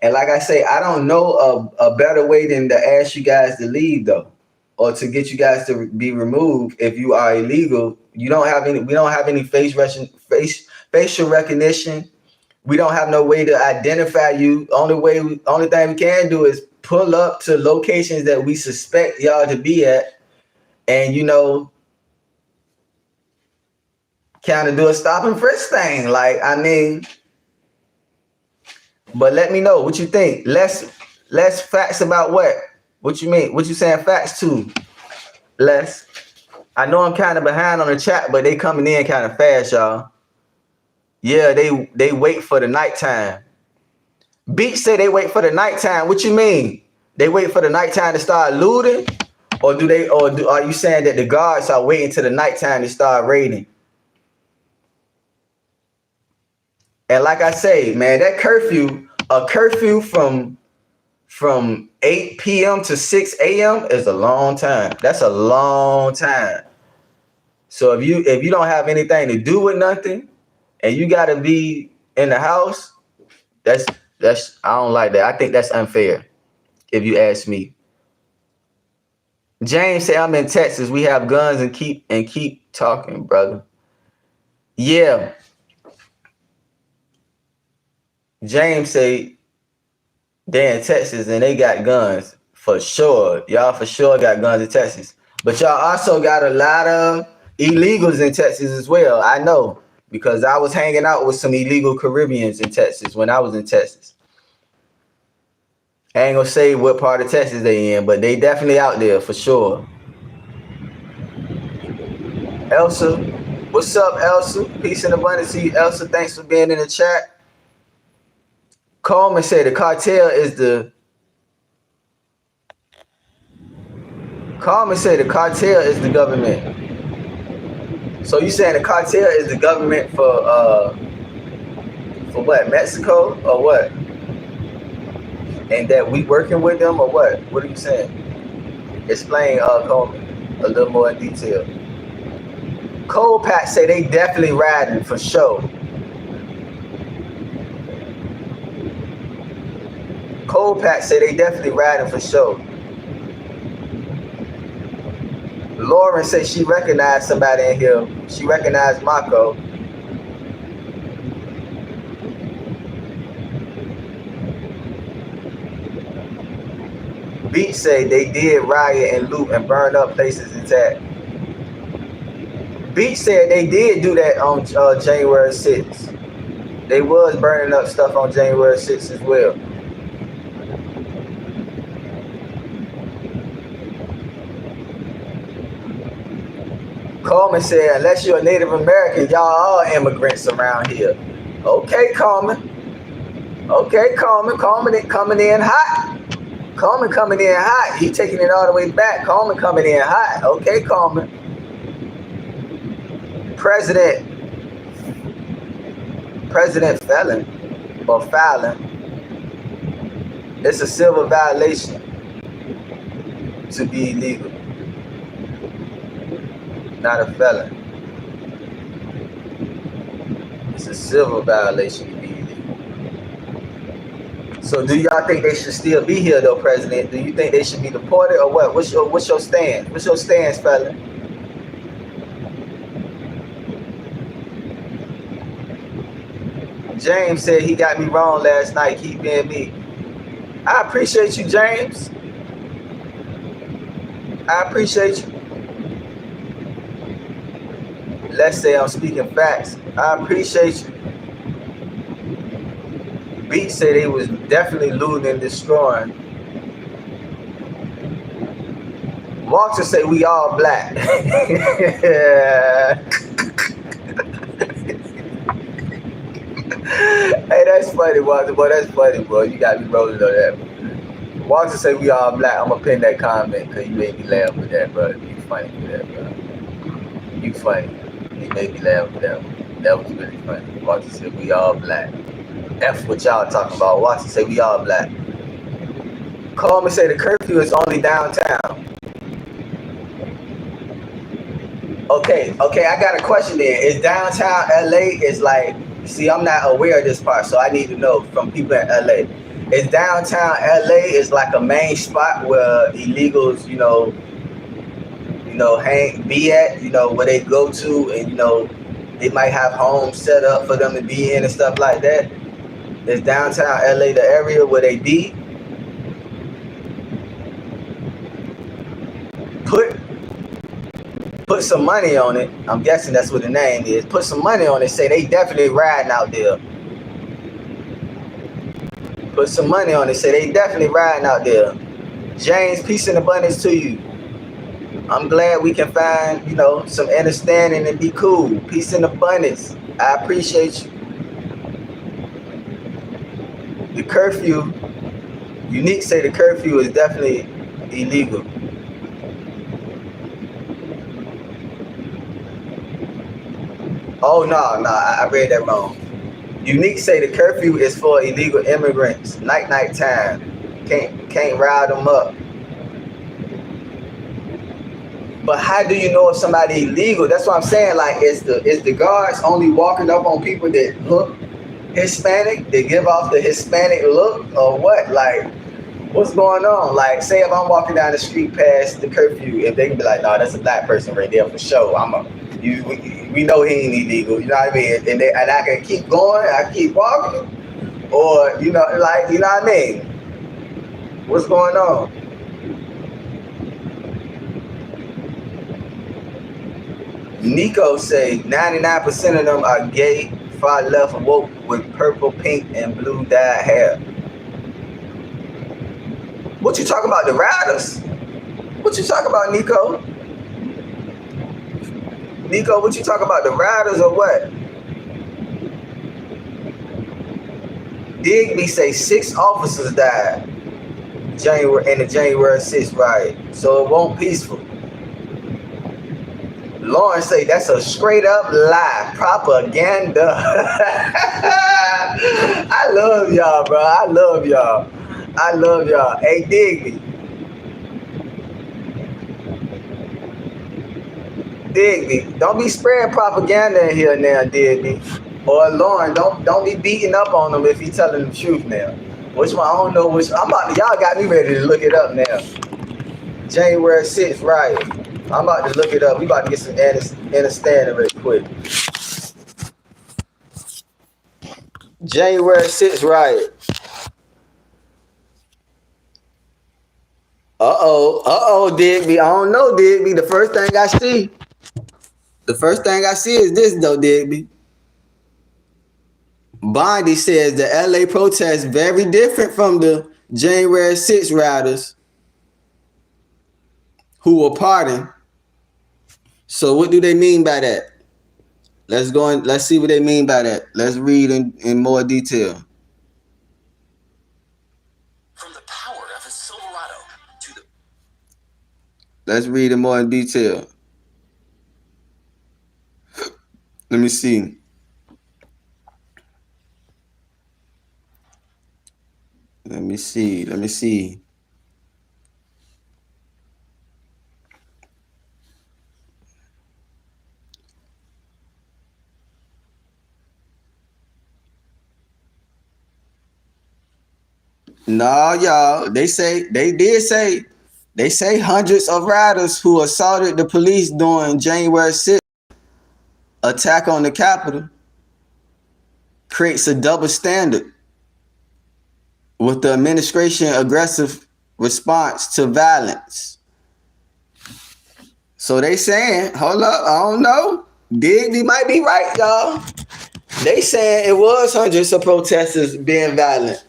And like I say, I don't know a better way than to ask you guys to leave though, or to get you guys to be removed if you are illegal. We don't have any facial recognition. We don't have no way to identify you. Only thing we can do is pull up to locations that we suspect y'all to be at, and kind of do a stop and frisk thing. Like I mean. But let me know what you think. Less facts about what? What you mean? What you saying facts to? Less. I know I'm kind of behind on the chat, but they coming in kind of fast, y'all. Yeah, they wait for the nighttime. Beach say they wait for the nighttime. What you mean? They wait for the nighttime to start looting? Or are you saying that the guards are waiting till the nighttime to start raiding? And like I say, man, that a curfew from 8 p.m. to 6 a.m. is a long time. That's a long time. So if you don't have anything to do with nothing and you gotta be in the house, that's I don't like that. I think that's unfair, if you ask me. James say I'm in Texas. We have guns and keep talking, brother. Yeah. James say they're in Texas and they got guns for sure. Y'all for sure got guns in Texas. But y'all also got a lot of illegals in Texas as well. I know because I was hanging out with some illegal Caribbeans in Texas when I was in Texas. I ain't gonna say what part of Texas they in, but they definitely out there for sure. Elsa, what's up, Elsa? Peace and abundance to you, Elsa. Thanks for being in the chat. Coleman said the cartel is the government. So you saying the cartel is the government for what? Mexico or what? And that we working with them or what? What are you saying? Explain, Coleman, a little more in detail. Cold Pack say they definitely riding for sure. Cold Pack say they definitely riding for sure. Lauren said she recognized somebody in here. She recognized Mako. Beach say they did riot and loot and burn up places intact. Beach said they did do that on January 6th. They was burning up stuff on January 6th as well. Coleman said, unless you're a Native American, y'all all immigrants around here. Okay, Coleman. Okay, Coleman. Coleman coming in hot. Coleman coming in hot. He taking it all the way back. Coleman coming in hot. Okay, Coleman. President Felon or Fallon. It's a civil violation to be illegal. Not a felon. It's a civil violation to be illegal. So do y'all think they should still be here though, President? Do you think they should be deported or what? What's your stance? What's your stance, fella? James said he got me wrong last night. Keep being me. I appreciate you, James. I appreciate you. Let's say I'm speaking facts. I appreciate you. Beach said they was definitely looting and destroying. Walter say we all black. Hey, that's funny, Walter. Boy, that's funny, bro. You got me rolling on that. Walter say we all black. I'm gonna pin that comment because you made me laugh with that, bro. You funny with that, bro. You funny. You made me laugh with that one. That was really funny. Walter said we all black. F what y'all talking about. Walter say we all black. Coleman say the curfew is only downtown. Okay, I got a question there. Is downtown LA is like, see, I'm not aware of this part, so I need to know from people in LA. Is downtown LA is like a main spot where illegals, be at, where they go to, and they might have homes set up for them to be in and stuff like that. Is downtown LA the area where they be? Put some money on it. I'm guessing that's what the name is. Put some money on it. Say they definitely riding out there. Put some money on it. Say they definitely riding out there. James, peace and abundance to you. I'm glad we can find, some understanding and be cool. Peace and abundance. I appreciate you. The curfew, Unique say the curfew is definitely illegal. Oh, no, I read that wrong. Unique say the curfew is for illegal immigrants. Night time. Can't ride them up. But how do you know if somebody illegal? That's what I'm saying. Like, is the guards only walking up on people that look Hispanic? They give off the Hispanic look or what? Like, what's going on? Like, say if I'm walking down the street past the curfew, if they can be like, no, that's a black person right there for sure. We know he ain't illegal, you know what I mean? And I can keep going, I keep walking, or you know what I mean? What's going on? Nico say 99% of them are gay, far left woke with purple, pink, and blue dyed hair. What you talking about, the riders? What you talking about, Nico? Nico, what you talking about, the riders or what? Digby say 6 officers died in the January 6th riot, so it won't peaceful. Lauren say that's a straight up lie. Propaganda. I love y'all, bro. I love y'all. I love y'all. Hey, Digby. Digby. Don't be spreading propaganda in here now, Digby. Or Lauren, don't be beating up on him if he's telling the truth now. Which one? I don't know which. Y'all got me ready to look it up now. January 6th riot. I'm about to look it up. We about to get some understanding real quick. January 6th riot. Digby. I don't know, Digby. The first thing I see is this though, Digby. Bondi says the LA protest very different from the January 6th rioters who were pardoned. So what do they mean by that? Let's go and let's see what they mean by that. Let's read in more detail. From the power of his Silverado to the Let's read it more in detail. Let me see. Let me see. No, y'all. They say hundreds of riders who assaulted the police during January 6th attack on the Capitol creates a double standard with the administration aggressive response to violence. So they saying, hold up, I don't know. Digby might be right, y'all. They saying it was hundreds of protesters being violent.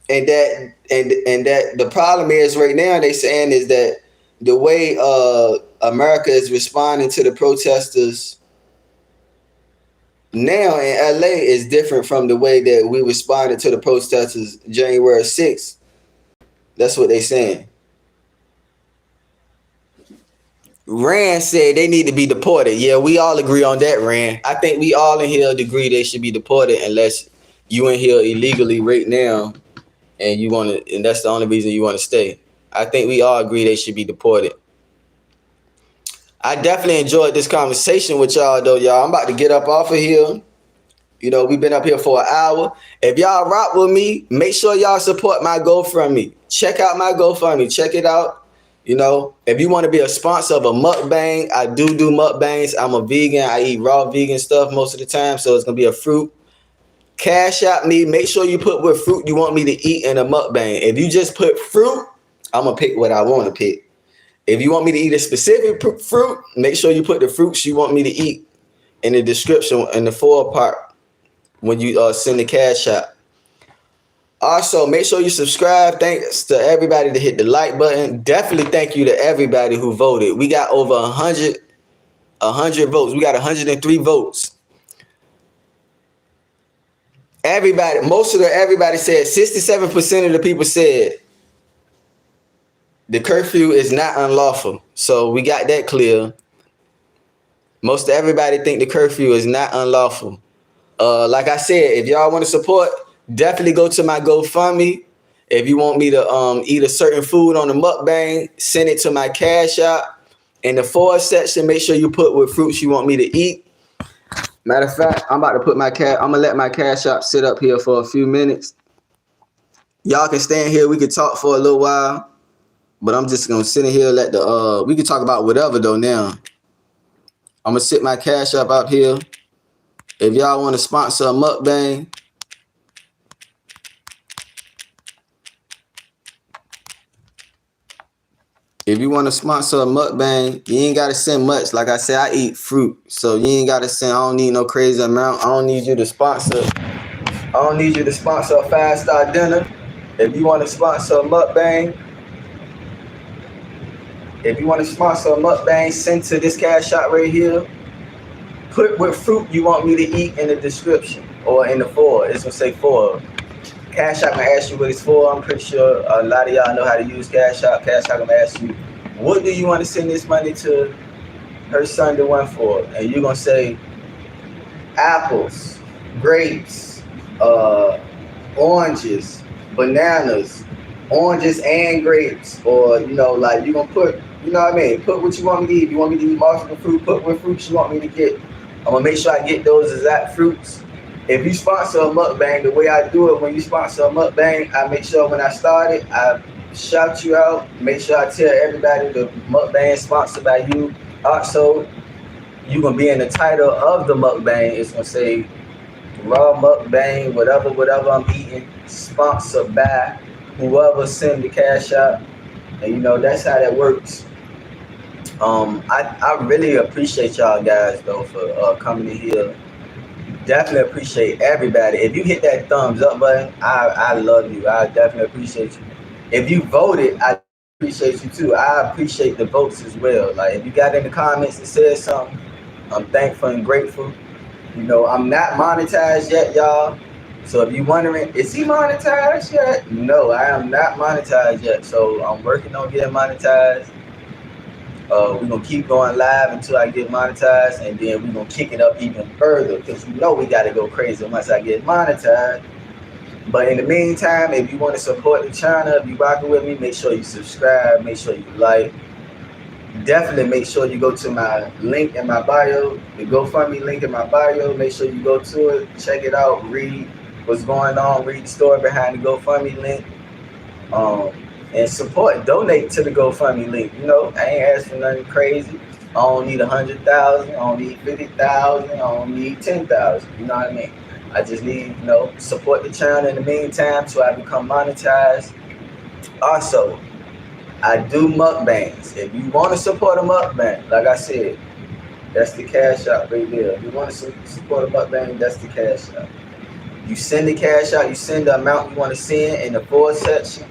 And that the problem is right now, they saying is that the way America is responding to the protesters now in LA is different from the way that we responded to the protesters January 6th. That's what they saying. Rand said they need to be deported. Yeah, we all agree on that, Rand. I think we all in here agree they should be deported unless you in here illegally right now and you want to, and that's the only reason you want to stay. I think we all agree they should be deported. I definitely enjoyed this conversation with y'all though, y'all. I'm about to get up off of here. You know, we've been up here for an hour. If y'all rock with me, make sure y'all support my GoFundMe. Check out my GoFundMe. Check it out. You know, if you want to be a sponsor of a mukbang, I do mukbangs. I'm a vegan. I eat raw vegan stuff most of the time. So it's going to be a fruit. Cash out me. Make sure you put what fruit you want me to eat in a mukbang. If you just put fruit, I'm going to pick what I want to pick. If you want me to eat a specific fruit, make sure you put the fruits you want me to eat in the description in the forward part when you send the cash out. Also, make sure you subscribe. Thanks to everybody that hit the like button. Definitely thank you to everybody who voted. We got over 100 votes. We got 103 votes. Everybody said 67% of the people said the curfew is not unlawful. So we got that clear. Most everybody think the curfew is not unlawful. Like I said, if y'all want to support, definitely go to my GoFundMe. If you want me to eat a certain food on the mukbang, send it to my cash app. In the forward section, make sure you put what fruits you want me to eat. Matter of fact, I'm about to put I'm gonna let my cash app sit up here for a few minutes. Y'all can stand here. We can talk for a little while, but I'm just gonna sit in here. We can talk about whatever though. Now, I'm gonna sit my cash app out here. If y'all want to sponsor a mukbang, if you want to sponsor a mukbang, you ain't got to send much. Like I said, I eat fruit. So you ain't got to send, I don't need no crazy amount. I don't need you to sponsor a 5-star dinner. If you want to sponsor a mukbang, send to this cash shop right here. Put what fruit you want me to eat in the description or in the forward. It's going to say forward. Cash App gonna ask you what it's for. I'm pretty sure a lot of y'all know how to use Cash App. Cash App gonna ask you, what do you want to send this money to? her son the one for it, and you're gonna say apples, grapes, uh, oranges, bananas, oranges and grapes, or like you're gonna put, what I mean, put what you want me to eat. If you want me to eat multiple fruit, put what fruits you want me to get. I'm gonna make sure I get those exact fruits. If you sponsor a mukbang, the way I do it, when you sponsor a mukbang, I make sure when I start it, I shout you out. Make sure I tell everybody the mukbang is sponsored by you. Also, you gonna be in the title of the mukbang. It's gonna say raw mukbang, whatever I'm eating, sponsored by whoever send the cash out. And that's how that works. I really appreciate y'all guys though for coming in here. Definitely appreciate everybody. If you hit that thumbs up button, I love you. I definitely appreciate you. If you voted, I appreciate you too. I appreciate the votes as well. Like if you got in the comments and said something, I'm thankful and grateful. I'm not monetized yet, y'all. So if you're wondering, is he monetized yet? No, I am not monetized yet. So I'm working on getting monetized. We're gonna keep going live until I get monetized, and then we're gonna kick it up even further because we gotta go crazy once I get monetized. But in the meantime, if you want to support the channel, if you rocking with me, make sure you subscribe, make sure you like. Definitely make sure you go to my link in my bio, the GoFundMe link in my bio. Make sure you go to it, check it out, read what's going on, read the story behind the GoFundMe link, um, and support, donate to the GoFundMe link. I ain't asking for nothing crazy. I don't need 100,000. I don't need 50,000. I don't need 10,000. You know what I mean? I just need support the channel in the meantime so I become monetized. Also, I do mukbangs. If you want to support a mukbang, like I said, that's the cash out right there. If you want to support a mukbang, that's the cash out. You send the cash out, you send the amount you want to send in the forward section.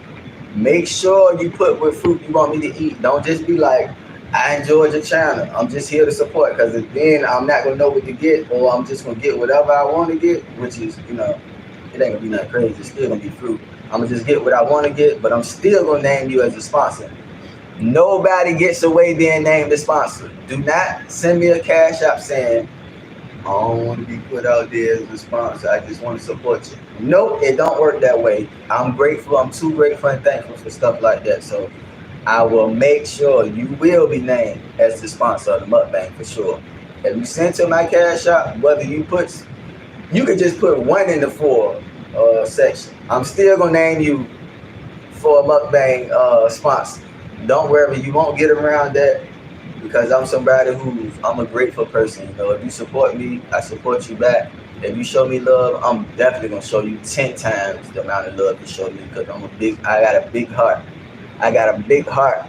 Make sure you put what fruit you want me to eat. Don't just be like, I enjoyed your channel. I'm just here to support, because then I'm not gonna know what to get, or I'm just gonna get whatever I want to get, which is, it ain't gonna be nothing crazy. It's still gonna be fruit. I'm gonna just get what I want to get, but I'm still gonna name you as a sponsor. Nobody gets away being named a sponsor. Do not send me a cash app saying, I don't want to be put out there as a sponsor. I just want to support you. Nope, it don't work that way. I'm grateful. I'm too grateful and thankful for stuff like that. So I will make sure you will be named as the sponsor of the mukbang for sure. If you send to my cash app, whether you could just put one in the four section. I'm still gonna name you for a mukbang sponsor. Don't worry, you won't get around that, because I'm a grateful person. If you support me, I support you back. If you show me love, I'm definitely gonna show you 10 times the amount of love you show me, because I got a big heart. I got a big heart,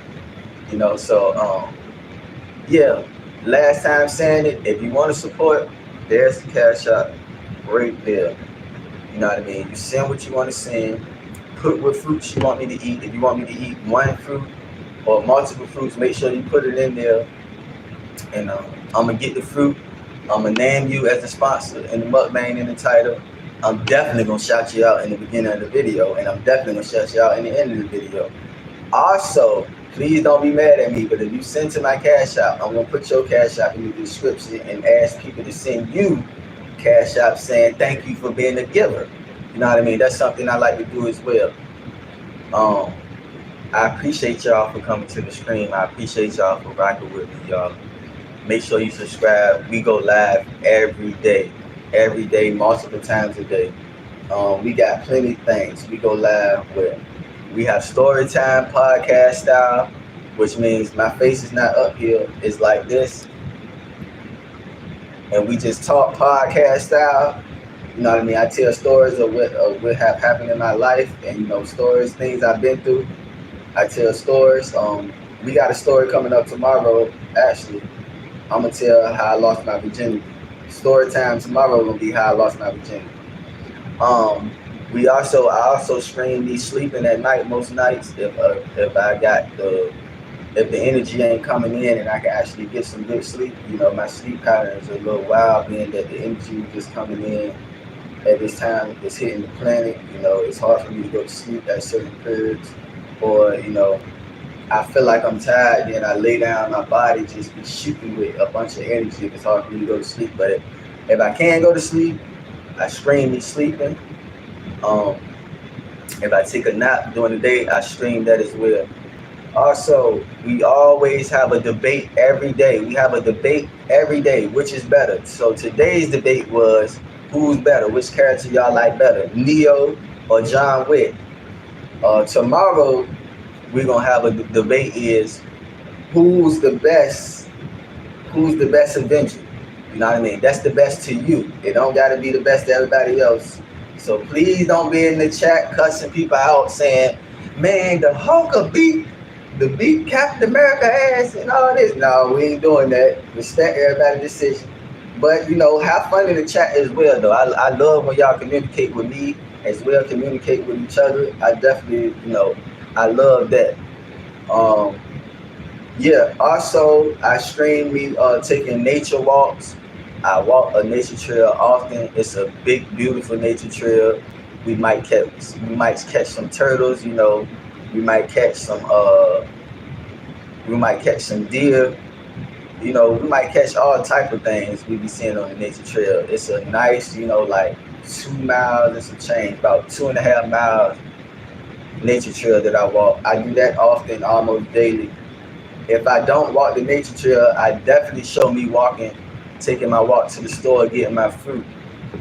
so yeah. Last time saying it, if you want to support, there's the cash out right there. You know what I mean? You send what you want to send, put what fruits you want me to eat. If you want me to eat one fruit or multiple fruits, make sure you put it in there. And I'm gonna get the fruit. I'm gonna name you as the sponsor in the mukbang in the title. I'm definitely gonna shout you out in the beginning of the video, and I'm definitely gonna shout you out in the end of the video. Also, please don't be mad at me, but if you send to my cash app, I'm gonna put your cash app in the description and ask people to send you cash app saying thank you for being a giver. You know what I mean? That's something I like to do as well. Um, I appreciate y'all for coming to the stream. I appreciate y'all for rocking with me, y'all. Make sure you subscribe. We go live every day, multiple times a day. We got plenty of things. We go live with. We have story time podcast style, which means my face is not up here. It's like this, and we just talk podcast style. You know what I mean? I tell stories of what have happened in my life, and stories, things I've been through. I tell stories. We got a story coming up tomorrow. Actually, I'm gonna tell how I lost my virginity. Story time tomorrow gonna be how I lost my virginity. Um, I also stream me sleeping at night most nights if the energy ain't coming in and I can actually get some good sleep. My sleep patterns are a little wild, being that the energy is just coming in at this time. It's hitting the planet. It's hard for me to go to sleep at certain periods, or I feel like I'm tired, then I lay down, my body just be shooting with a bunch of energy. It's hard for me to go to sleep. But if I can go to sleep, I stream me sleeping. Um, if I take a nap during the day, I stream that as well. Also, we always have a debate every day. We have a debate every day, which is better. So today's debate was who's better, which character y'all like better, Neo or John Wick. Tomorrow we're gonna have a debate is who's the best, who's the best Avenger. You know what I mean? That's the best to you. It don't gotta be the best to everybody else. So please don't be in the chat cussing people out saying, man, the Hulk will beat Captain America ass and all this. No, we ain't doing that. Respect everybody's decision. But have fun in the chat as well though. I love when y'all communicate with me as well, communicate with each other. I definitely, I love that. Um yeah, also I stream me taking nature walks. I walk a nature trail often. It's a big, beautiful nature trail. We might catch some turtles, we might catch some we might catch some deer, we might catch all type of things we be seeing on the nature trail. It's a nice, like 2 miles and some change, about 2.5 miles nature trail that I walk. I do that often, almost daily. If I don't walk the nature trail, I definitely show me walking, taking my walk to the store, getting my fruit.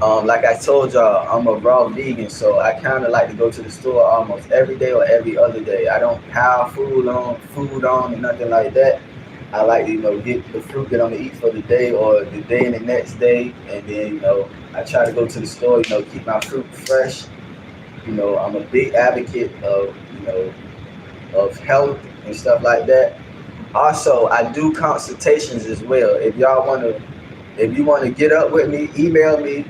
Like I told y'all, I'm a raw vegan, so I kind of like to go to the store almost every day or every other day. I don't have food on, and nothing like that. I like to, get the fruit that I'm gonna eat for the day or the day and the next day, and then, I try to go to the store, keep my fruit fresh. I'm a big advocate of, of health and stuff like that. Also, I do consultations as well. If you want to get up with me, email me,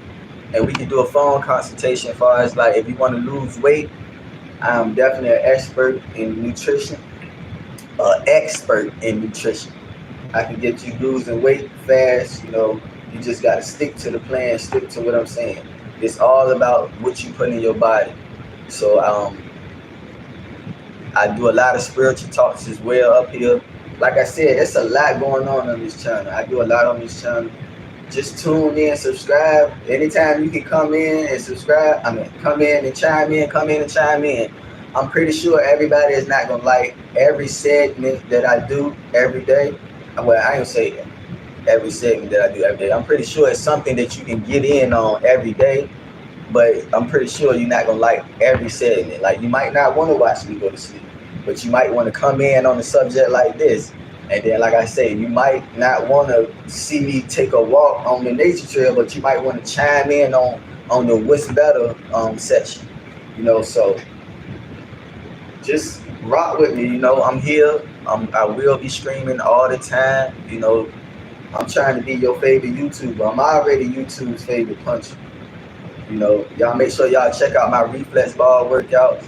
and we can do a phone consultation. As far as like, if you want to lose weight, I'm definitely an expert in nutrition. Expert in nutrition. I can get you losing weight fast. You just got to stick to the plan, stick to what I'm saying. It's all about what you put in your body. So I do a lot of spiritual talks as well up here. Like I said, it's a lot going on this channel. I do a lot on this channel. Just tune in, subscribe. Anytime you can come in and subscribe, come in and chime in, come in and chime in. I'm pretty sure everybody is not gonna like every segment that I do every day. Well, I ain't say every segment that I do every day. I'm pretty sure it's something that you can get in on every day, but I'm pretty sure you're not gonna like every segment. Like, you might not want to watch me go to sleep, but you might want to come in on a subject like this. And then, like I say, you might not want to see me take a walk on the nature trail, but you might want to chime in on the what's better section. So just rock with me. I'm here. I will be streaming all the time. I'm trying to be your favorite YouTuber. I'm already YouTube's favorite puncher. Y'all make sure y'all check out my reflex ball workouts.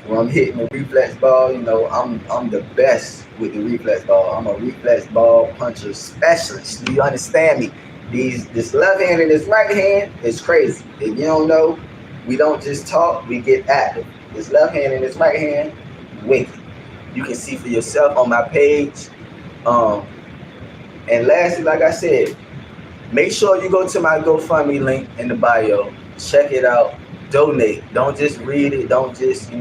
When I'm hitting the reflex ball, I'm the best with the reflex ball. I'm a reflex ball puncher specialist. Do you understand me? This left hand and this right hand is crazy. If you don't know, we don't just talk, we get active. This left hand and this right hand, wicked. You can see for yourself on my page. Um, and lastly, like I said, make sure you go to my GoFundMe link in the bio. Check it out. Donate. Don't just read it. Don't just,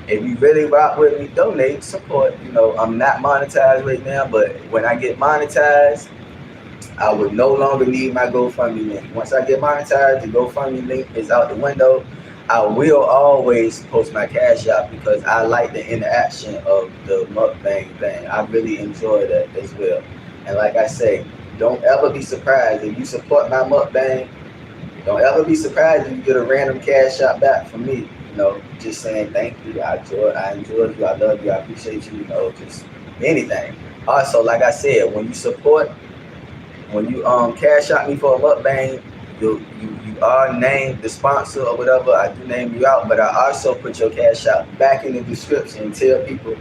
if you really rock with me, donate, support. I'm not monetized right now, but when I get monetized, I would no longer need my GoFundMe link. Once I get monetized, the GoFundMe link is out the window. I will always post my cash out because I like the interaction of the mukbang thing. I really enjoy that as well. And like I say, don't ever be surprised if you support my mukbang. Don't ever be surprised if you get a random cash out back from me. Just saying thank you. I enjoy you. I love you. I appreciate you. Just anything. Also, like I said, when you cash out me for a mukbang, you are named the sponsor or whatever. I do name you out, but I also put your cash out back in the description and tell people,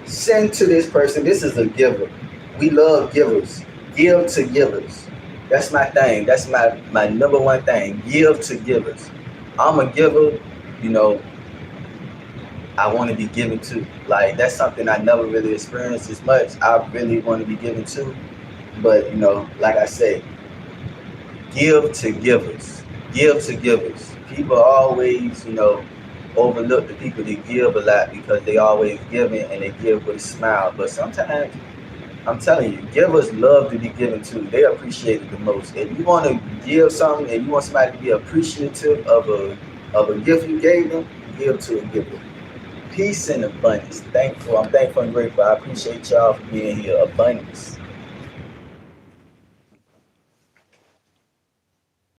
send to this person. This is a giver. We love givers. Give to givers. That's my thing. That's my number one thing. Give to givers. I'm a giver. You know, I want to be given to. Like that's something I never really experienced as much. I really want to be given to, but like I say, give to givers. Give to givers. People always, overlook the people that give a lot because they always giving and they give with a smile. But sometimes I'm telling you, givers love to be given to. They appreciate it the most. If you want to give something and you want somebody to be appreciative of a gift you gave them, give to a giver. Peace and abundance. Thankful. I'm thankful and grateful. I appreciate y'all for being here. Abundance.